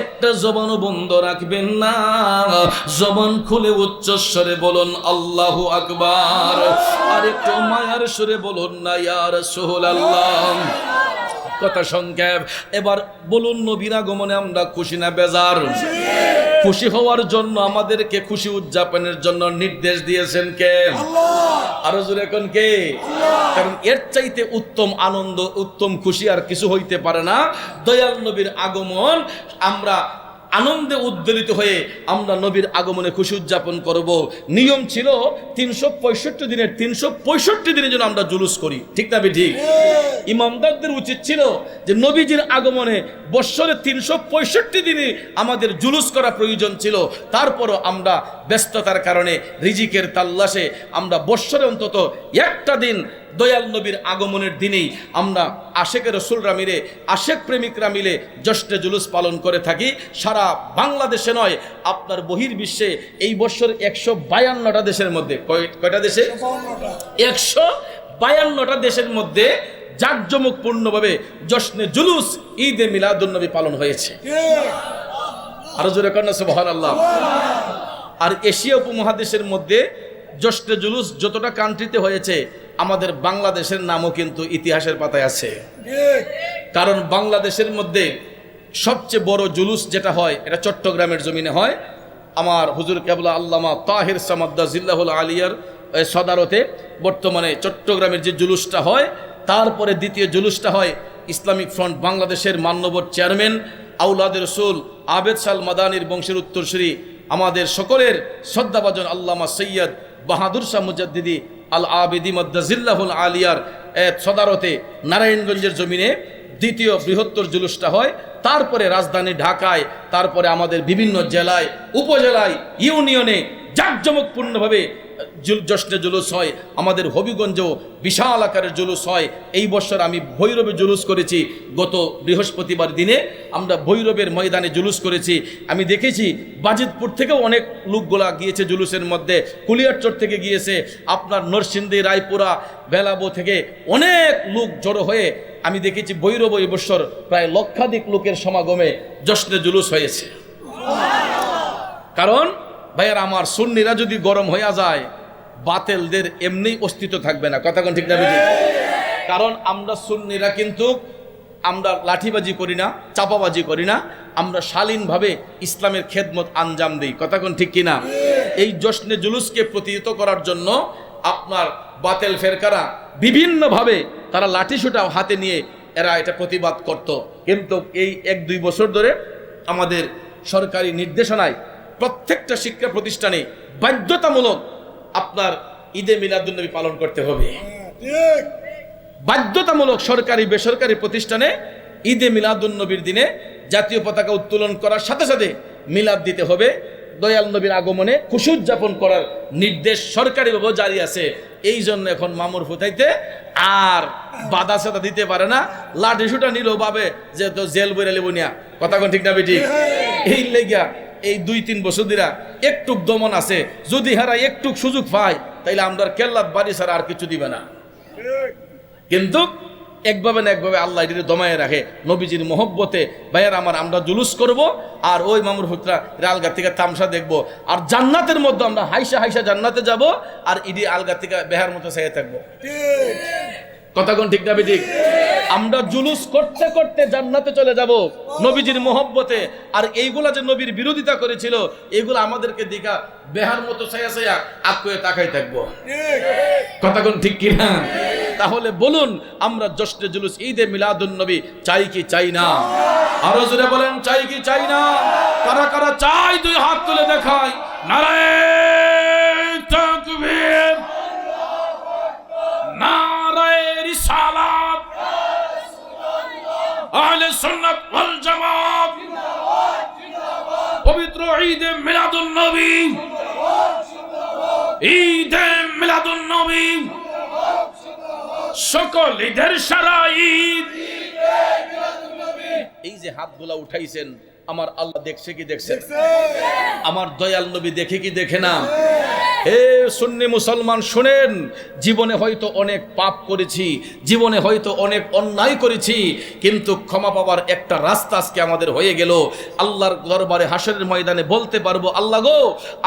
একটা জবানও বন্ধ রাখবেন না, জবান খুলে উচ্চস্বরে বলুন আল্লাহু আকবার। আর একটু মায়ার সুরে বলুন না ইয়া রাসূলুল্লাহ। কথা সংক্ষেপ, এবার বলুন, নবীর আগমনে আমরা খুশি না বেজার? খুশি হওয়ার জন্য, আমাদেরকে খুশি উদযাপনের জন্য নির্দেশ দিয়েছেন কে? আল্লাহ। আরো জোরে কোন কে? কারণ এর চাইতে উত্তম আনন্দ, উত্তম খুশি আর কিছু হইতে পারে না। দয়াল নবীর আগমন, আমরা আনন্দে উদ্বেলিত হয়ে আমরা নবীর আগমনে খুশি উদযাপন করব। নিয়ম ছিল 365 দিনের 365 দিনের জন্য আমরা জুলুস করি। ঠিক না ঠিক? ইমামদারদের উচিত ছিল যে নবীজির আগমনে বৎসরে 365 দিনে আমাদের জুলুস করা প্রয়োজন ছিল। তারপরও আমরা ব্যস্ততার কারণে, রিজিকের তাল্লাশে আমরা বৎসরে অন্তত একটা দিন দয়াল নবীর আগমনের দিনেই আমরা আশেকের রসুলরা মিলে, আশেক প্রেমিকরা মিলে জশ্নে জুলুস পালন করে থাকি। সারা বাংলাদেশে নয়, আপনার বহির্বিশ্বে এই বছর 152টা দেশের মধ্যে, কয়টা দেশে? 152টা দেশের মধ্যে জাঁকজমকপূর্ণভাবে জশ্নে জুলুস ঈদে মিলাদুন নবী পালন হয়েছে। আরো জোরে কন্যা সুবহানাল্লাহ। আর এশিয়া উপমহাদেশের মধ্যে জশ্নে জুলুস যতটা কান্ট্রিতে হয়েছে, আমাদের বাংলাদেশের নামও কিন্তু ইতিহাসের পাতায় আছে। কারণ বাংলাদেশের মধ্যে সবচেয়ে বড় জুলুস যেটা হয়, এটা চট্টগ্রামের জমিনে হয়। আমার হুজুর কেবলা আল্লামা তাহির সামাদ্দা জিল্লাহুল আলিয়ার সদারতে বর্তমানে চট্টগ্রামের যে জুলুসটা হয়, তারপরে দ্বিতীয় জুলুসটা হয় ইসলামিক ফ্রন্ট বাংলাদেশের মান্যবর চেয়ারম্যান আউলাদ রসুল আবেদ সাল মাদানির বংশের উত্তরসূরি আমাদের সকলের শ্রদ্ধাভাজন আল্লামা সৈয়দ বাহাদুর শাহ মুজাদ্দিদি আল আবেদি মদ্দাজিল্লাহুল আলিয়ার সদারতে নারায়ণগঞ্জের জমিনে দ্বিতীয় বৃহত্তর জুলুসটা হয়। তারপরে রাজধানী ঢাকায়, তারপরে আমাদের বিভিন্ন জেলায়, উপজেলায়, ইউনিয়নে জাঁকজমকপূর্ণভাবে জশ্নে জুলুস হয়। আমাদের হবিগঞ্জেও বিশাল আকারের জুলুস হয়। এই বছর আমি ভৈরবে জুলুস করেছি। গত বৃহস্পতিবার দিনে আমরা ভৈরবের ময়দানে জুলুস করেছি। আমি দেখেছি বাজিতপুর থেকেও অনেক লোকগুলা গিয়েছে জুলুসের মধ্যে, কুলিয়ারচর থেকে গিয়েছে, আপনার নরসিংদী, রায়পুরা, বেলাবো থেকে অনেক লোক জড়ো হয়ে আমি দেখেছি ভৈরব এই বছর প্রায় লক্ষাধিক লোকের সমাগমে জশ্নে জুলুস হয়েছে। কারণ ভাইয়ার আমার, সুন্নিরা যদি গরম হয়ে যায়, বাতেলদের এমনি অস্তিত্ব থাকবে না। কথা কোন ঠিক না? কারণ আমরা সুন্নিরা কিন্তু আমরা লাঠিবাজি করি না, চাপাবাজি করি না, আমরা শালীনভাবে ইসলামের খেদমত আঞ্জাম দিই। কথা কোন ঠিক কিনা? এই জশ্নে জুলুসকে প্রতিহত করার জন্য আপনার বাতেল ফেরকারা বিভিন্নভাবে তারা লাঠিসোঁটা হাতে নিয়ে এরা এটা প্রতিবাদ করত। কিন্তু এই 1-2 বছর ধরে আমাদের সরকারি নির্দেশনায় প্রত্যেকটা শিক্ষা প্রতিষ্ঠানে বাধ্যতামূলক আপনার ঈদে মিলাদুন্নবী পালন করতে হবে। বাধ্যতামূলক সরকারি বেসরকারি প্রতিষ্ঠানে ঈদে মিলাদুন্নবীর দিনে জাতীয় পতাকা উত্তোলন করার সাথে সাথে মিলাদ দিতে হবে। দয়াল নবীর আগমনে খুশি উদযাপন করার নির্দেশ সরকারিভাবে জারি আছে। এই জন্য এখন মামুর ফুটাইতে আর বাধা সাদা দিতে পারে না, লাঠি সুটা নিলেও ভাবে যে তো জেল বইরা লেবুনিয়া। কথা কোন ঠিক না বেটি? এই লেগা এই 2-3 বছর দিরা একটুক দমন আছে। যদি হারা একটুক সুযোগ পায় তাইলে আমরা কেল্লাত বাড়ি ছাড়া আর কিছু দিবে না। কিন্তু একভাবে না একভাবে আল্লাহ এটিকে দমায়ে রাখে নবীজির মহব্বতে। ভাইয়ার আমার, আমরা জুলুস করব আর ওই মামুর ফুতরা আলগা থেকে তামসা দেখবো, আর জান্নাতের মধ্যে আমরা হাইসা হাইসা জান্নাতে যাব, আর ইডি আলগা থেকে বেহার মতো চাইয়ে থাকবো। কথা কোন ঠিক না ঠিক? আমরা জুলুস করতে করতে জান্নাতে চলে যাব নবীজির মহব্বতে, আর এইগুলা যে নবীর বিরোধিতা করেছিল এগুলো আমাদেরকে দেখা বেহার মতো ছায়া ছায়া আঁকড়ে তাকাই থাকবো। কথা কোন ঠিক কিনা? তাহলে বলুন, আমরা জশ্নে জুলুস ঈদে মিলাদুন নবী চাই কি চাই না? আরো জোরে বলেন, চাই কি চাই না? কারা কারা চাই 2 হাত তুলে দেখায়। নারায়ে তাকবীর, নারায়ে রিসালাত, আহলে সুন্নাত ওয়াল জামাত, পবিত্র ঈদে মিলাদুন নবী, ঈদে মিলাদুন নবী, সকল ঈদের সারা ঈদ। এই যে হাতগুলা উঠাইছেন, আমার আল্লাহ দেখছে কি দেখছেন? আমার দয়াল নবী দেখে কি দেখে না? হে সুন্নি মুসলমান শুনেন, জীবনে হয়তো অনেক পাপ করেছি, জীবনে হয়তো অনেক অন্যায় করেছি, কিন্তু ক্ষমা পাওয়ার একটা রাস্তা আজকে আমাদের হয়ে গেল। আল্লাহর দরবারে হাসরের ময়দানে বলতে পারবো, আল্লাহ গো,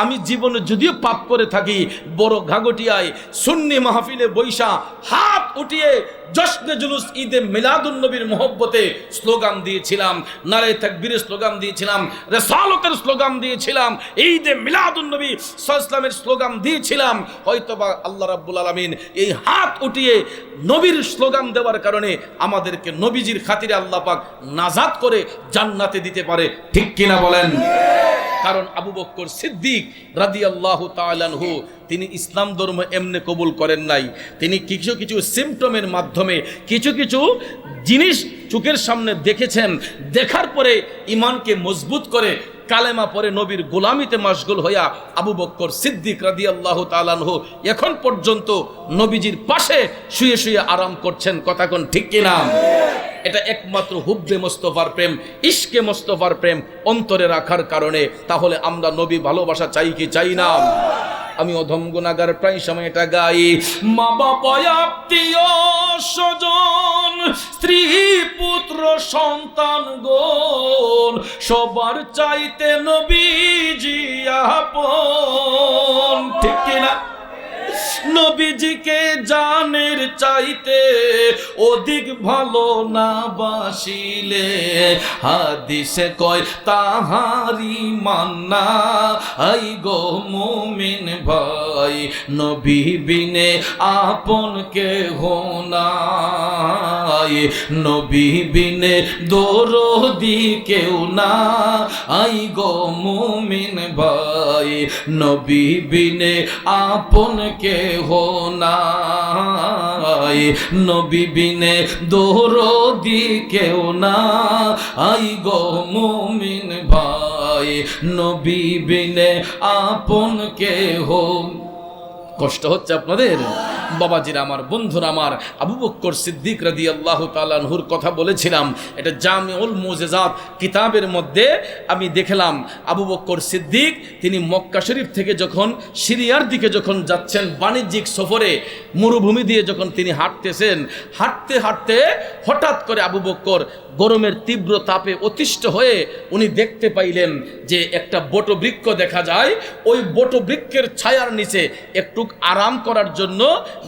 আমি জীবনে যদিও পাপ করে থাকি, বড় ঘাগটিয়ায় সুন্নি মাহফিলে বৈশা হাত উঠিয়ে জশ্নে জুলুস ঈদে মিলাদুন নবীর মহব্বতে স্লোগান দিয়েছিলাম, নারায়ে তাকবীরের স্লোগান দিয়েছিলাম, রিসালাতের স্লোগান দিয়েছিলাম, ঈদে মিলাদুন নবী সাল্লাল্লাহু আলাইহি ওয়াসাল্লামের স্লোগান দিয়েছিলাম। হয়তোবা আল্লাহ রাব্বুল আলামিন এই হাত উঠিয়ে নবীর স্লোগান দেওয়ার কারণে আমাদেরকে নবীজির খাতিরে আল্লাহ পাক নাজাত করে জান্নাতে দিতে পারে। ঠিক কিনা বলেন? কারণ আবু বকর সিদ্দিক রাদিয়াল্লাহু তাআলা আনহু তিনি ইসলাম ধর্ম এমনি কবুল করেন নাই। তিনি কিছু কিছু সিমটমের মাধ্যমে কিছু কিছু জিনিস চোখের সামনে দেখেছেন, দেখার পরে ইমানকে মজবুত করে কালেমা পরে নবীর গোলামিতে মশগুল হইয়া আবু বকর সিদ্দিক রাদিয়াল্লাহু তাআলা আনহু এখন পর্যন্ত নবীজির পাশে শুয়ে শুয়ে আরাম করছেন। কথা কোন ঠিক কিনা? এটা একমাত্র হুব্বে মোস্তফার প্রেম, ইশকে মোস্তফার প্রেম অন্তরে রাখার কারণে। তাহলে আমরা নবী ভালোবাসা চাই কি চাই না? আমি অধম গুনাহগার প্রায় সময় এটা গাই। মা বাবা আত্মীয় স্বজন স্ত্রী পুত্র সন্তান গণ সবার চাইতে নবীজি আপন। ঠিক কিনা? নবীজিকে জানের চাইতে অধিক ভালো না বাসিলে হাদিসে কয় তাহারি মান্না আই গো মুমিন ভাই। ভাই নবী বিনে আপন কেহ নাই, নবী বিনে দরদি কেউ না আই গো মুমিন ভাই, নবী বিনে আপন কেহ নাই, নবী বিনে দরদি কেউ না আই গো মুমিন ভাই, নবী বিনে আপন কেহ। কষ্ট হচ্ছে আপনাদের? বাবাজিরা আমার, বন্ধুরা আমার, আবু বকর সিদ্দিক রাদিয়াল্লাহু তাআলা আনহুর কথা বলেছিলাম। এটা জামিউল মুজিজাত কিতাবের মধ্যে আমি দেখলাম আবু বকর সিদ্দিক তিনি মক্কা শরীফ থেকে যখন সিরিয়ার দিকে যখন যাচ্ছেন বাণিজ্যিক সফরে, মরুভূমি দিয়ে যখন তিনি হাঁটতেছেন, হাঁটতে হাঁটতে হঠাৎ করে আবু বকর গরমের তীব্র তাপে অতিষ্ঠ হয়ে উনি দেখতে পাইলেন যে একটা বটবৃক্ষ দেখা যায়। ওই বটবৃক্ষের ছায়ার নিচে একটু আরাম করার জন্য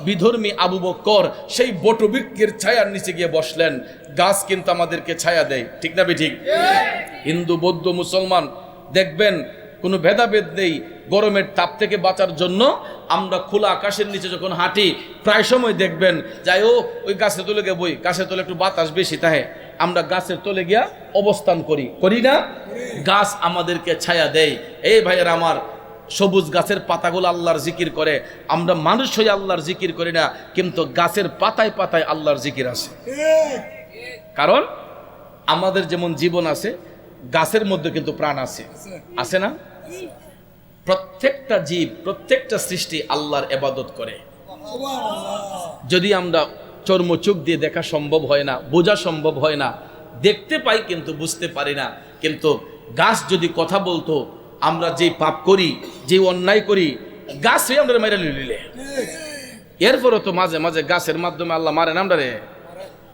বিধর্মী আবু বকর সেই বটবৃক্ষের ছায়ার নিচে গিয়ে বসলেন। গাছ কিন্তু আমাদেরকে ছায়া দেয়, ঠিক না বেঠিক? হিন্দু, বৌদ্ধ, মুসলমান দেখবেন কোনো ভেদাভেদ নেই। গরমের তাপ থেকে বাঁচার জন্য আমরা খোলা আকাশের নিচে যখন হাঁটি, প্রায় সময় দেখবেন যাই ও ওই গাছের তলে গিয়ে বই, গাছের তলে একটু বাতাস বেশি থাকে, আমরা গাছের তলে গিয়া অবস্থান করি, করি না? গাছ আমাদেরকে ছায়া দেয়। এই ভাইয়ের আমার, সবুজ গাছের পাতাগুলো আল্লাহর জিকির করে, আমরা মানুষ হয়ে আল্লাহর জিকির করি না, কিন্তু গাছের পাতায় পাতায় আল্লাহর জিকির আছে। কারণ আমাদের যেমন জীবন আছে, গাছের মধ্যে কিন্তু প্রাণ আছে, আছে না? প্রত্যেকটা জীব, প্রত্যেকটা সৃষ্টি আল্লাহর ইবাদত করে। যদি আমরা চর্মচোখ দিয়ে দেখা সম্ভব হয় না, বোঝা সম্ভব হয় না, দেখতে পাই কিন্তু বুঝতে পারি না, কিন্তু গাছ যদি কথা বলতো, আমরা যে পাপ করি, যে অন্যায় করি, গাছ হয়ে আমরা মেরে লিলে। এরপরও তো মাঝে মাঝে গাছের মাধ্যমে আল্লাহ মারেন আমরা রে।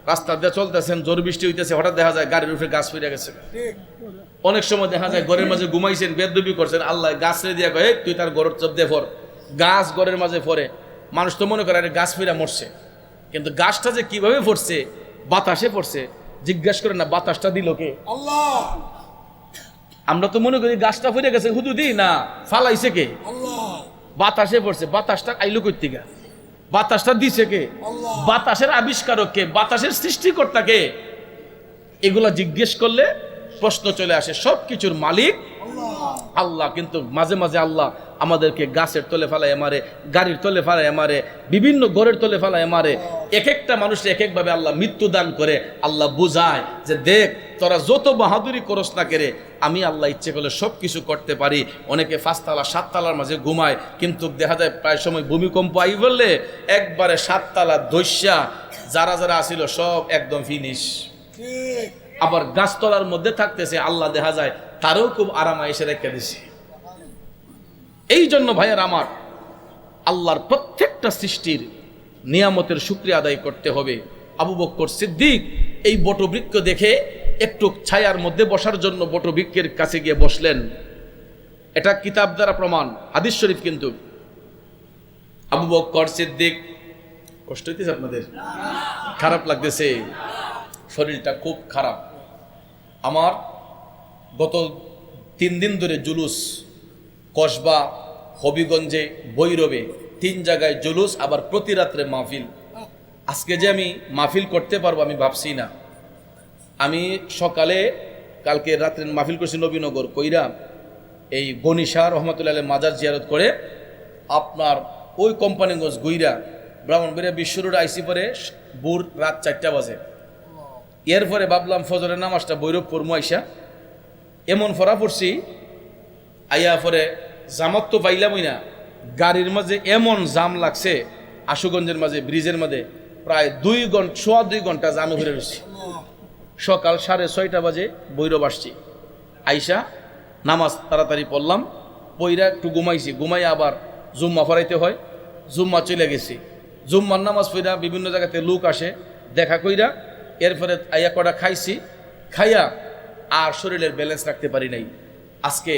রাস্তা দিয়ে চলতেছেন, জোর বৃষ্টি হইতেছে, হঠাৎ দেখা যায় গাড়ির উপরে গাছ ফিরে গেছে। অনেক সময় দেখা যায় ঘরের মাঝে ঘুমাইছেন, বেদবি করছেন, আল্লাহ গাছ রে দিয়া কয়ে তুই তার গরর চপ দিয়ে ফর। গাছ ঘরের মাঝে ফরে, মানুষ তো মনে করে আরে গাছ ফিরা মরছে, কিন্তু গাছটা যে কিভাবে ফরছে, বাতাসে পড়ছে, জিজ্ঞেস করে না বাতাসটা দিল কে? আল্লাহ। আমরা তো মনে করি গাছটা ফিরে গেছে হুদুদি, না, ফালাইছে কে? আল্লাহ। বাতাসে পড়ছে, বাতাসটা আইলো কই থেকে? বাতাসটা দিছে কে? আল্লাহ। বাতাসের আবিষ্কারক কে? বাতাসের সৃষ্টিকর্তা কে? এগুলা জিজ্ঞেস করলে প্রশ্ন চলে আসে। সব কিছুর মালিক আল্লাহ, কিন্তু মাঝে মাঝে আল্লাহ আমাদেরকে গাছের তলে ফেলায় মারে, গাড়ির তলে ফেলায় মারে, বিভিন্ন ঘরের তলে ফেলায় মারে। এক একটা মানুষের এক একভাবে আল্লাহ মৃত্যু দান করে। আল্লাহ বুঝায় যে দেখ, তোরা যত বাহাদুরি করস না কেরে, আমি আল্লাহ ইচ্ছে করলে সব কিছু করতে পারি। অনেকে 5 তালা 7 তালার মাঝে ঘুমায়, কিন্তু দেখা যায় প্রায় সময় ভূমিকম্প আই বললে একবারে 7 তালা দস্যা যারা যারা আসিল সব একদম ফিনিশ। আবার গাছতলার মধ্যে থাকতেছে, আল্লাহ দেখা যায় তারও খুব আরামে এসে রেখে দিছে। এই জন্য ভাইয়ের আমার, আল্লাহর প্রত্যেকটা সৃষ্টির নিয়ামতের শুকরিয়া আদায় করতে হবে। আবু বকর সিদ্দিক এই বটবৃক্ষ দেখে একটু ছায়ার মধ্যে বসার জন্য বটবৃক্ষের কাছে গিয়ে বসলেন। এটা কিতাব দ্বারা প্রমাণ, হাদিস শরীফ। কিন্তু আবু বকর সিদ্দিক, কষ্ট হইতেছে আপনাদের? খারাপ লাগতেছে? শরীরটা খুব খারাপ। আমার গত 3 দিন ধরে জুলুস, কসবা, হবিগঞ্জে, ভৈরবে 3 জায়গায় জুলুস, আবার প্রতি রাত্রে মাহফিল। আজকে যে আমি মাহফিল করতে পারবো আমি ভাবছি না। আমি সকালে কালকে রাত্রে মাহফিল করছি নবীনগর কইরা, এই গনিশা রহমতুল্লাহ মাজার জিয়ারত করে আপনার ওই কোম্পানিগঞ্জ গুইরা ব্রাহ্মণবাড়িয়া বিশ্ব রোড আইসি পরে ভোর রাত 4টা বাজে। এরপরে ভাবলাম ফজরের নামাজটা ভৈরবপুর আইসা এমন ফরা পড়ছি, আইয়া পরে জামাত তো পাইলামই না, গাড়ির মাঝে এমন জাম লাগছে, আশুগঞ্জের মাঝে ব্রিজের মাঝে প্রায় 2 ঘন্টা জামে ঘুরে রয়েছি। সকাল 6:30 বাজে ভৈরব আসছি, আইসা নামাজ তাড়াতাড়ি পড়লাম, পইরা একটু ঘুমাইছি, ঘুমাই আবার জুম্মা ফরাইতে হয়, জুম্মা চলে গেছি। জুম্মার নামাজ পড়া বিভিন্ন জায়গাতে লোক আসে, দেখা কইরা এরপরে আইয়া কটা খাইছি, খাইয়া আর শরীরের ব্যালেন্স রাখতে পারি নাই। আজকে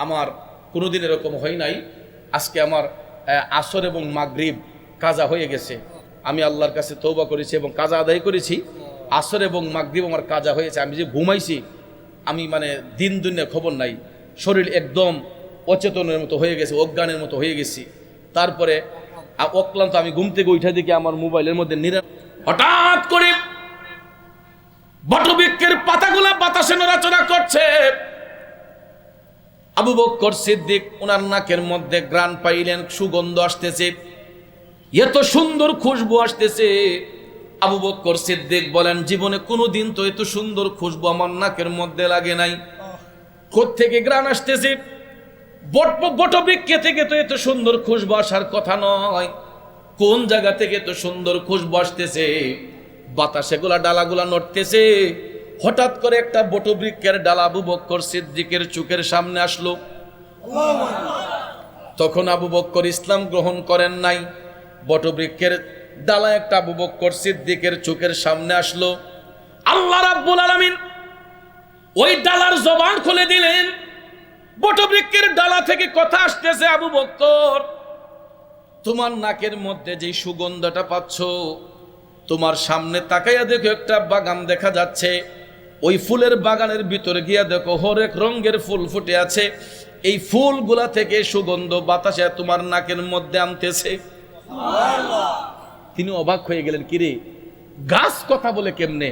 আমার কোনোদিন এরকম হয় নাই। আজকে আমার আসর এবং মাগরিব কাজা হয়ে গেছে। আমি আল্লাহর কাছে তওবা করেছি এবং কাজা আদায় করেছি। আসর এবং মাগরিব আমার কাজা হয়েছে। আমি যে ঘুমাইছি, আমি মানে দিন দুনিয়া খবর নাই, শরীর একদম অচেতনের মতো হয়ে গেছে, অজ্ঞানের মতো হয়ে গেছি। তারপরে অক্লান্ত আমি ঘুম থেকে উঠে দেখি আমার মোবাইলের মধ্যে হঠাৎ করে বটবৃক্ষের পাতাগুলা বাতাসে নড়াচড়া করছে। আবু বকর সিদ্দিক ওনার নাকের মধ্যে ঘ্রাণ পাইলেন, সুগন্ধ আসতেছে, এত সুন্দর খুশবু আসতেছে। আবু বকর সিদ্দিক বলেন, জীবনে কোনোদিন তো এত সুন্দর খুশবু আমার নাকের মধ্যে লাগে নাই। কোত্থেকে ঘ্রাণ আসতেছে? বটবৃক্ষ থেকে তো এত সুন্দর খুশবু আসার কথা নয়, কোন জায়গা থেকে এত সুন্দর খুশবু আসতেছে? বাতাসে গুলা ডালাগুলা নড়তেছে। হঠাৎ করে একটা বটবৃক্ষের ডালা আবু বকর সিদ্দিকের চোখের সামনে আসলো। তখন আবু বকর ইসলাম গ্রহণ করেন নাই। বটবৃক্ষের ডালা একটা আবু বকর সিদ্দিকের চোখের সামনে আসলো। আল্লাহ রাব্বুল আলামিন ওই ডালার জবান খুলে দিলেন। বটবৃক্ষের ডালা থেকে কথা আসতেছে, আবু বকর তোমার নাকের মধ্যে যে সুগন্ধটা পাচ্ছ, তোমার সামনে তাকাইয়া দেখো একটা বাগান দেখা যাচ্ছে। ওই ফুলের বাগানের ভিতরে গিয়া দেখো হরেক রঙের ফুল ফুটে আছে। এই ফুলগুলা থেকে সুগন্ধ বাতাসে তোমার নাকের মধ্যে আনতেছে। তিনি অবাক হয়ে গেলেন, কিরে গাছ কথা বলে কেমনে?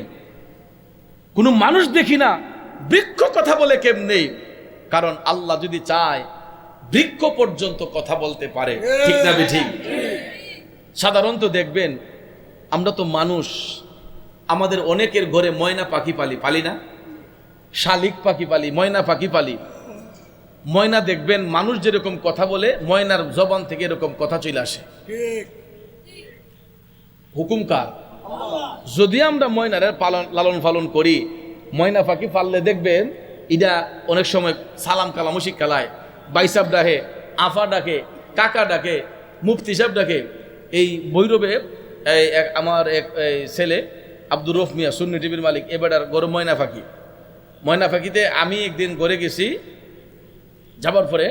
কোনো মানুষ দেখি না, বৃক্ষ কথা বলে কেমনে? কারণ আল্লাহ যদি চায় বৃক্ষ পর্যন্ত কথা বলতে পারে, ঠিক না ঠিক? সাধারণত দেখবেন আমরা তো মানুষ, আমাদের অনেকের ঘরে ময়না পাখি পালি না? শালিক পাখি পালি, ময়না পাখি পালি। ময়না দেখবেন মানুষ যেরকম কথা বলে, ময়নার জবান থেকে এরকম কথা চলে আসে। হুকুম কার? যদি আমরা ময়নার লালন পালন করি, ময়না পাখি পাললে দেখবেন এটা অনেক সময় সালাম কালামও শিক্ষালায়, বাইসাব ডাকে, আফা ডাকে, কাকা ডাকে, মুফতি সাহেব ডাকে। এই ভৈরবে আমার এক ছেলে আব্দুর রফ মিয়া, সুন্নি টিভির মালিক, এবার গরু ময়না পাখিতে আমি একদিন ঘরে গেছি। যাবার পরে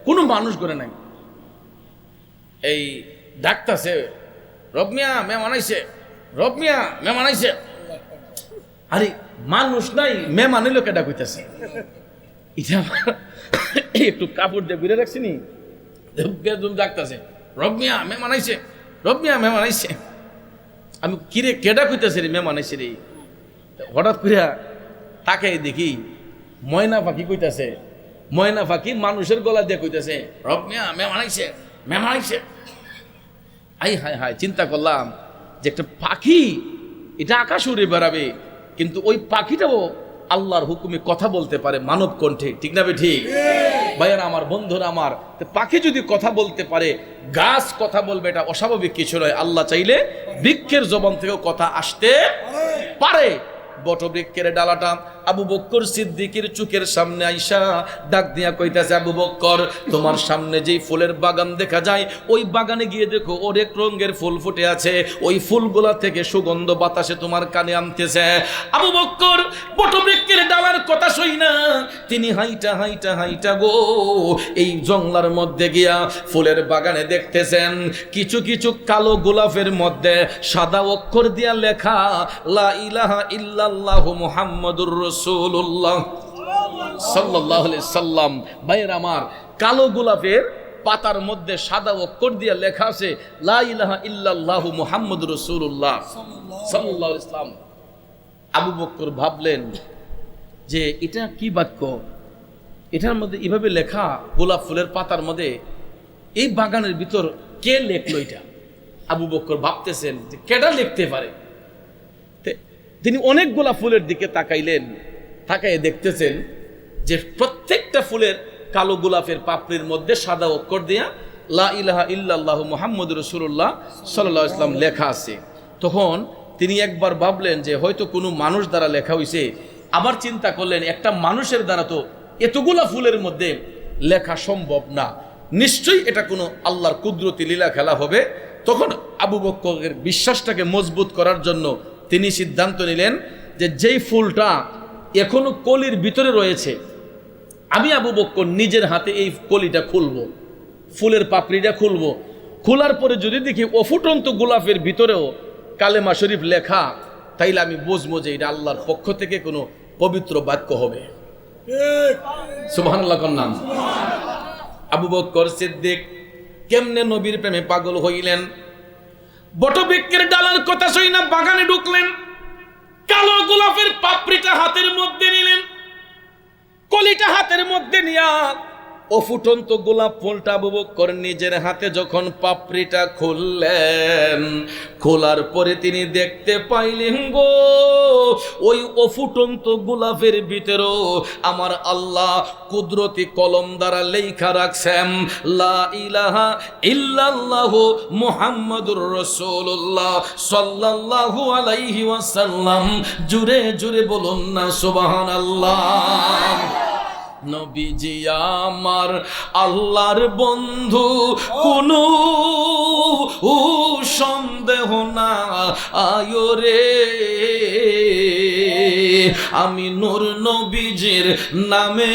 কোনো মানুষ ঘরে নাই, এই ডাকতাছে, রব মিয়া মেম আনাইছে, রব মিয়া মেম আনাইছে। আরে মানুষ নাই, মেহমান এলো কেডা কইতাছে? এটা একটু কাপড় দিয়ে ঘুরে রাখছি নি, ডাকতাছে, রব মিয়া মেহমান আইছে, রব মিয়া মেহমান আইছে। আমি কিরে কেডা কইতাছে রে মেহমান আইছে রে? হঠাৎ করে তাকাই দেখি ময়না পাখি কইতাছে। ময়না পাখি মানুষের গলা দিয়ে কইতাছে, রব মিয়া মেহমান আইছে, মেহমান আইছে। আই হায় হায়, চিন্তা করলাম যে একটা পাখি এটা আকাশ উড়ে বেড়াবে, কিন্তু ওই পাখিটাও আল্লাহর হুকুমে কথা বলতে পারে মানব কণ্ঠে, ঠিক না ঠিক? ভাইয়ারা আমার, বন্ধুরা আমার, পাখি যদি কথা বলতে পারে, গাছ কথা বলবে, এটা অস্বাভাবিক কিছু নয়। আল্লাহ চাইলে বৃক্ষের জবান থেকেও কথা আসতে পারে। বটবৃক্ষের ডালাটা আবু বকর সিদ্দিকের চোখের সামনে আইসা ডাক দিয়া কইতাছে, আবু বকর তোমার সামনে যেই ফুলের বাগান দেখা যায়, ওই বাগানে গিয়ে দেখো অনেক রঙের ফুল ফুটে আছে। ওই ফুলগুলা থেকে সুগন্ধ বাতাসে তোমার কানে আনতেছে। আবু বকর বটবৃক্ষের ডালার কথা শুই না, তিনি হাইটা গো এই জঙ্গলার মধ্যে গিয়া ফুলের বাগানে দেখতেছেন কিছু কিছু কালো গোলাপের মধ্যে সাদা অক্ষর দিয়া লেখা, লা ইলাহা ইল্লাল্লাহু মুহাম্মাদুর রাসূলুল্লাহ সাল্লাল্লাহু আলাইহি সাল্লাম। ভাইয়ের আমার, কালো গোলাপের পাতার মধ্যে সাদা অক্ষর দিয়ে লেখা আছে, লা ইলাহা ইল্লাল্লাহু মুহাম্মাদুর রাসূলুল্লাহ সাল্লাল্লাহু আলাইহি সাল্লাম। আবু বকর ভাবলেন যে এটা কি বাক্য, এটার মধ্যে এভাবে লেখা গোলাপ ফুলের পাতার মধ্যে, এই বাগানের ভিতর কে লেখলো এটা? আবু বকর ভাবতেছেন যে কেডা লিখতে পারে। তিনি অনেকগুলা ফুলের দিকে তাকাইলেন, তাকাইয়ে দেখতেছেন যে প্রত্যেকটা ফুলের কালো গোলাপের পাপড়ির মধ্যে সাদা অক্ষর দিয়া লা ইলাহা ইল্লাল্লাহু মুহাম্মাদুর রাসূলুল্লাহ সাল্লাল্লাহু আলাইহি ওয়াসাল্লাম লেখা আছে। তখন তিনি একবার ভাবলেন যে হয়তো কোনো মানুষ দ্বারা লেখা হয়েছে। আবার চিন্তা করলেন একটা মানুষের দ্বারা তো এতগুলা ফুলের মধ্যে লেখা সম্ভব না, নিশ্চয়ই এটা কোনো আল্লাহর কুদরতি লীলা খেলা হবে। তখন আবু বকরের বিশ্বাসটাকে মজবুত করার জন্য তিনি সিদ্ধান্ত নিলেন যে যেই ফুলটা এখনো কলির ভিতরে রয়েছে, আমি আবু বকর নিজের হাতে এই কলিটা খুলবো, ফুলের পাপড়িটা খুলবো। খোলার পরে যদি দেখি অফুটন্ত গোলাপের ভিতরেও কালেমা শরীফ লেখা, তাইলে আমি বুঝবো যে এটা আল্লাহর পক্ষ থেকে কোনো পবিত্র বাক্য হবে। সুবহানাল্লাহ কন্নাম। আবু বকর সিদ্দিক কেমনে নবীর প্রেমে পাগল হইলেন? বটবৃক্ষের ডালার কথা শুই না বাগানে ঢুকলেন, কালো গোলাপের পাপড়িটা হাতের মধ্যে নিলেন, কলিটা হাতের মধ্যে নিয়া অফুটন্ত গোলাপ ফুলটা আবু বকর নিজের হাতে যখন পাপড়িটা খুললেন, খোলার পরে তিনি দেখতে পাইলেন গো ওই অফুটন্ত গোলাপের ভিতরেও আমার আল্লাহ কুদরতি কলম দ্বারা লেখা রাখছেন লা ইলাহা ইল্লাল্লাহু মুহাম্মাদুর রাসূলুল্লাহ সাল্লাল্লাহু আলাইহি ওয়াসাল্লাম। জুরে জুরে বলুন না সুবহানাল্লাহ। নবীজি আমার আল্লাহর বন্ধু, কোনো সন্দেহ না আয়ো রে, আমি নূর নবীজির নামে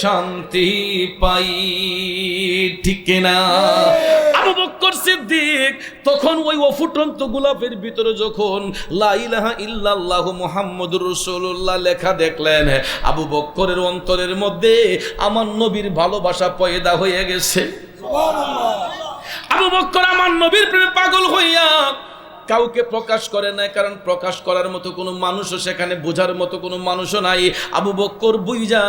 শান্তি পাই, ঠিক না? আবু বকর সিদ্দিক তখন ওই অফুটন্ত গোলাপের ভিতরে যখন লা ইলাহা ইল্লাল্লাহু মুহাম্মাদুর রাসূলুল্লাহ লেখা দেখলেন, আবু বকরের অন্তরের মধ্যে আমার নবীর ভালোবাসা পয়দা হয়ে গেছে। আবু বকর আমার নবীর প্রেমে পাগল হইয়া কাউকে প্রকাশ করে নাই, কারণ প্রকাশ করার মতো কোনো মানুষও সেখানে, বোঝার মতো কোনো মানুষও নাই। আবু বকর বুইজা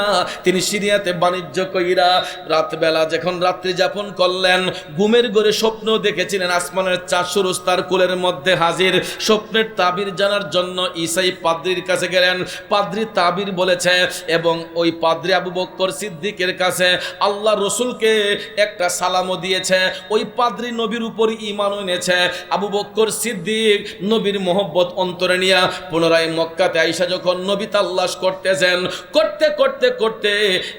তিনি সিরিয়াতে বাণিজ্য কইরা রাতবেলা যখন রাত্রি যাপন করলেন, ঘুমের ঘরে স্বপ্ন দেখেছিলেন আসমানের চাঁদ সূরজ তার কোলের মধ্যে হাজির। স্বপ্নের তাবির জানার জন্য ঈসাই পাদ্রির কাছে গেলেন, পাদ্রি তাবির বলেছে এবং ওই পাদ্রি আবু বকর সিদ্দিকের কাছে আল্লাহ রসুলকে একটা সালামও দিয়েছে। ওই পাদ্রি নবীর উপর ঈমান এনেছে। আবু বকর সিদ্দিক নবীর মোহব্বত অন্তরে নিয়া পুনরায় মক্কাতে আইসা যখন নবী তাল্লাশ করতেছেন, করতে করতে করতে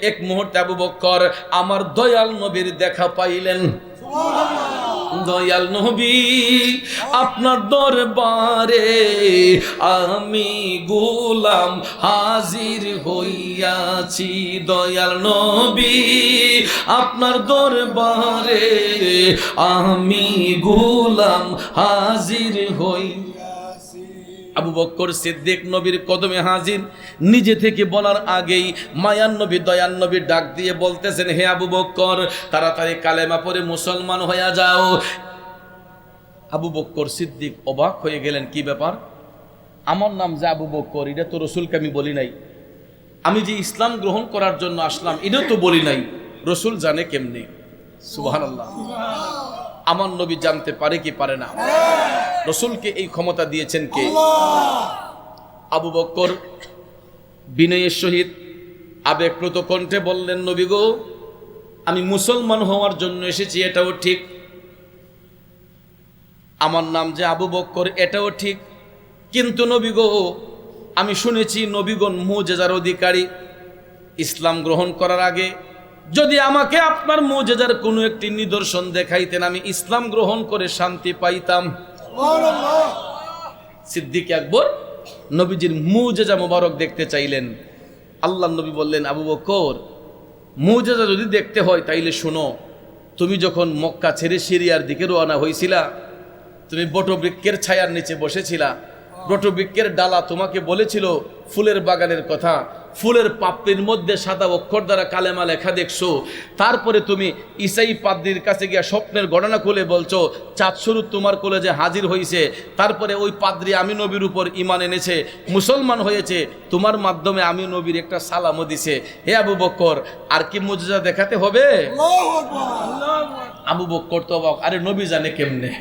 এক মুহূর্তে আবু বকর আমার দয়াল নবীর দেখা পাইলেন। দয়াল নবী আপনার দরবারে আমি গোলাম হাজির হইয়াছি। দয়াল নবী আপনার দরবারে আমি গোলাম হাজির হইয়াছি। আবু বকর সিদ্দিক নবীর কদমে হাজির। নিজে থেকে বলার আগেই মায়ান নবী দয়ান নবী ডাক দিয়ে বলতেছেন, হে আবু বকর তাড়াতাড়ি কালেমা পড়ে মুসলমান হইয়া যাও। আবু বকর সিদ্দিক অবাক হয়ে গেলেন, কি ব্যাপার? আমার নাম যে আবু বকর, এটা তো রসুলকে আমি বলি নাই। আমি যে ইসলাম গ্রহণ করার জন্য আসলাম এটা তো বলি নাই। রসুল জানে কেমনে? সুবহানাল্লাহ। আমার নবী জানতে পারে কি পারে না? রসুলকে এই ক্ষমতা দিয়েছেন কে? আবু বকর বিনয়ের সহিত আবেগপ্রত কণ্ঠে বললেন, নবী গো আমি মুসলমান হওয়ার জন্য এসেছি, এটাও ঠিক। আমার নাম যে আবু বকর এটাও ঠিক, কিন্তু নবী গো আমি শুনেছি নবীগণ মুজিজার অধিকারী। ইসলাম গ্রহণ করার আগে যদি আমাকে আপনার মুজিজার কোনো একটি নিদর্শন দেখাইতেন, আমি ইসলাম গ্রহণ করে শান্তি পাইতাম। সিদ্দিক আকবর নবীজির মুজিজা মোবারক দেখতে চাইলেন। আল্লাহ নবী বললেন, আবু বকর মুজিজা যদি দেখতে হয় তাইলে শোনো, তুমি যখন মক্কা ছেড়ে সিরিয়ার দিকে রওনা হইছিলা, তুমি বটবৃক্ষের ছায়ার নিচে বসেছিলা। বটবৃক্ষের ডালা তোমাকে বলেছিল ফুলের বাগানের কথা, ফুলের পাপড়ির মধ্যে সাদা অক্ষর দ্বারা কালেমা লেখা দেখছো। তারপরে তুমি ঈসাই পাদ্রির কাছে গিয়া স্বপ্নের ঘটনা খুলে বলছো চাঁদ সূরজ তোমার কলেজে হাজির হয়েছে। তারপরে ওই পাদ্রি আমি নবীর উপর ঈমান এনেছে, মুসলমান হয়েছে, তোমার মাধ্যমে আমি নবীর একটা সালামও দিছে। হে আবু বকর আর কি মুজিজা দেখাতে হবে? আবু বকর তো অবাক, আরে নবী জানে কেমনে?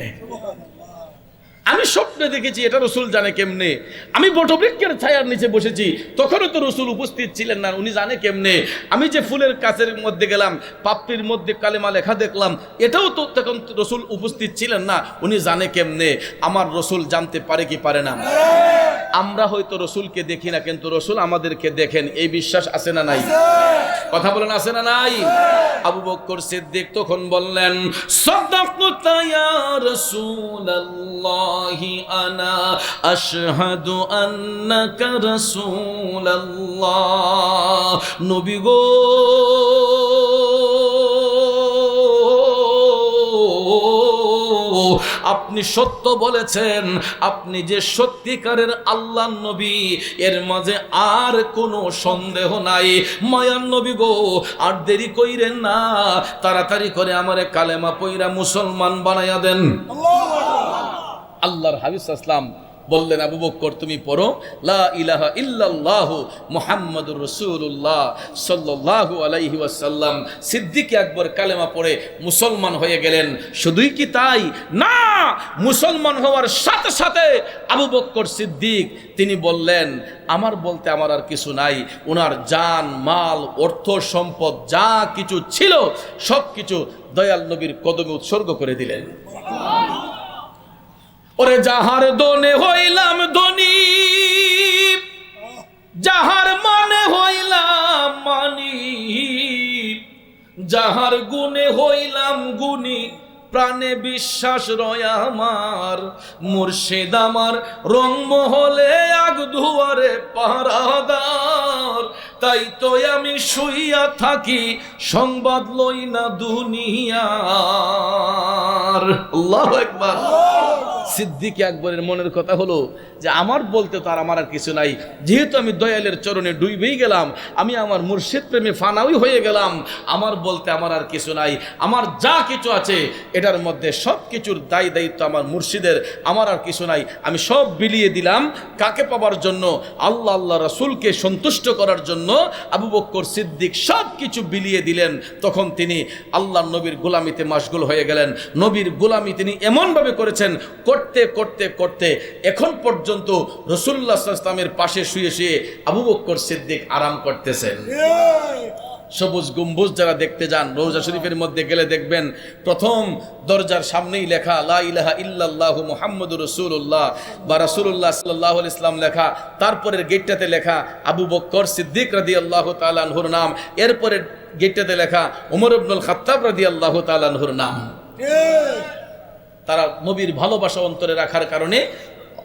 আমি স্বপ্নে দেখেছি, এটা রসুল জানে কেমনে? আমি বটবৃক্ষের ছায়ার নিচে বসেছি, তখনও তো রসুল উপস্থিত ছিলেন না, উনি জানে কেমনে? আমি যে ফুলের কাছের মধ্যে গেলাম, পাপড়ির মধ্যে কালেমা লেখা দেখলাম, এটাও তো তখন রসুল উপস্থিত ছিলেন না, উনি জানে কেমনে? আমার রসুল জানতে পারে কি পারে না? আমরা হয়তো রসুলকে দেখি না, কিন্তু রসুল আমাদেরকে দেখেন, এই বিশ্বাস আছে না নাই? কথা বলেন, আছে না নাই? আবু বকর সিদ্দিক তখন বললেন, সাদাকতা ইয়া রাসূলুল্লাহি আনা আশহাদু আন্নাকা রাসূলুল্লাহ। নবী গো আপনি সত্য বলেছেন, আপনি যে সত্যিকারের আল্লাহর নবী এর মাঝে আর কোনো সন্দেহ নাই। মায়ার নবী গো, আর দেরি কইরেন না, তাড়াতাড়ি করে আমারে কালেমা পয়রা মুসলমান বানাইয়া দেন। আল্লাহর হাবিব সাল্লাল্লাহু আলাইহি ওয়াসাল্লাম বললেন, আবু বকর তুমি পড়ো লা ইলাহা ইল্লাল্লাহু মুহাম্মাদুর রাসূলুল্লাহ সাল্লাল্লাহু আলাইহি ওয়াসাল্লাম। সিদ্দিক আকবর কালেমা পড়ে মুসলমান হয়ে গেলেন। শুধুই কি তাই না, মুসলমান হওয়ার সাথে সাথে আবু বকর সিদ্দিক তিনি বললেন, আমার বলতে আমার আর কিছু নাই। ওনার জান মাল অর্থ সম্পদ যা কিছু ছিল সব কিছু দয়াল নবীর কদমে উৎসর্গ করে দিলেন। ওরে যাহার দনে হইলাম ধনী, যাহার মানে হইলাম মানি, যাহার গুণে হইলাম গুণী, প্রাণে বিশ্বাস রয় আমার, মুর্শিদ আমার রংমহলে আগ দুয়ারে পাহারাদার। তাই তো আমি শুইয়া থাকি, সংবাদ লই না দুনিয়ার। আল্লাহু আকবার। সিদ্দিক আকবরের মনের কথা হলো যে আমার বলতে তো আর আমার আর কিছু নাই, যেহেতু আমি দয়ালের চরণে ডুবেই গেলাম, আমি আমার মুর্শিদ প্রেমে ফানাওই হয়ে গেলাম, আমার বলতে আমার আর কিছু নাই। আমার যা কিছু আছে এটার মধ্যে সব কিছুর দায়িত্ব আমার মুর্শিদের, আমার আর কিছু নাই। আমি সব বিলিয়ে দিলাম কাকে পাবার জন্য? আল্লাহ আল্লাহ রাসূলকে সন্তুষ্ট করার জন্য। আবু বকর সিদ্দিক সব কিছু বিলিয়ে দিলেন। তখন তিনি আল্লাহর নবীর গোলামিতে মাশগুল হয়ে গেলেন। নবীর গোলামি তিনি এমনভাবে করেছেন, করতে করতে করতে এখন পর্যন্ত রাসূলুল্লাহ সাল্লাল্লাহু আলাইহি ওয়াসাল্লামের পাশে শুয়ে শুয়ে আবু বকর সিদ্দিক আরাম করতেছেন। সবুজ গম্বুজ যারা দেখতে যান, রওজা শরীফের মধ্যে গেলে দেখবেন প্রথম দরজার সামনেই লেখা লা ইলাহা ইল্লাল্লাহু মুহাম্মাদুর রাসূলুল্লাহ বা রাসূলুল্লাহ সাল্লাল্লাহু আলাইহি ওয়াসাল্লাম লেখা। তারপরের গেটটাতে লেখা আবু বকর সিদ্দিক রাদিয়াল্লাহু তাআলা আনহুর নাম। এরপরে গেটটাতে লেখা ওমর ইবনুল খাত্তাব রাদিয়াল্লাহু তাআলা আনহুর নাম। তারা নবীর ভালোবাসা অন্তরে রাখার কারণে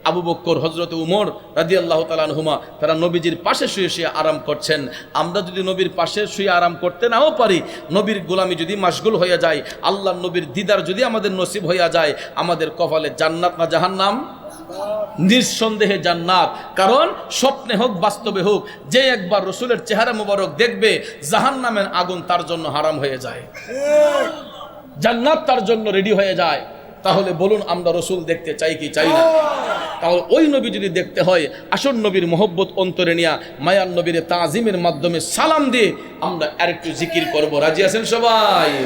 আবু বকর, হযরত উমর রাদিয়াল্লাহু তাআলা আনহুমা তারা নবীজির পাশে শুয়ে শুয়ে আরাম করছেন। আমরা যদি নবীর পাশে শুয়ে আরাম করতে নাও পারি, নবীর গোলামি যদি মাশগুল হয়ে যায়, আল্লাহর নবীর দিদার যদি আমাদের নসিব হইয়া যায়, আমাদের কপালে জান্নাত না জাহান্নাম? নিঃসন্দেহে জান্নাত। কারণ স্বপ্নে হোক বাস্তবে হোক, যে একবার রাসূলের চেহারা মোবারক দেখবে, জাহান্নামের আগুন তার জন্য হারাম হয়ে যায়, জান্নাত তার জন্য রেডি হয়ে যায়। তাহলে বলুন আমরা রসুল দেখতে চাই কি চাই না? তাহলে ওই নবী যদি দেখতে হয়, আসল নবীর মহব্বত অন্তরে নিয়া মায়ার নবীর তাজিমের মাধ্যমে সালাম দিয়ে আমরা আরেকটু জিকির করব। রাজি আছেন সবাই?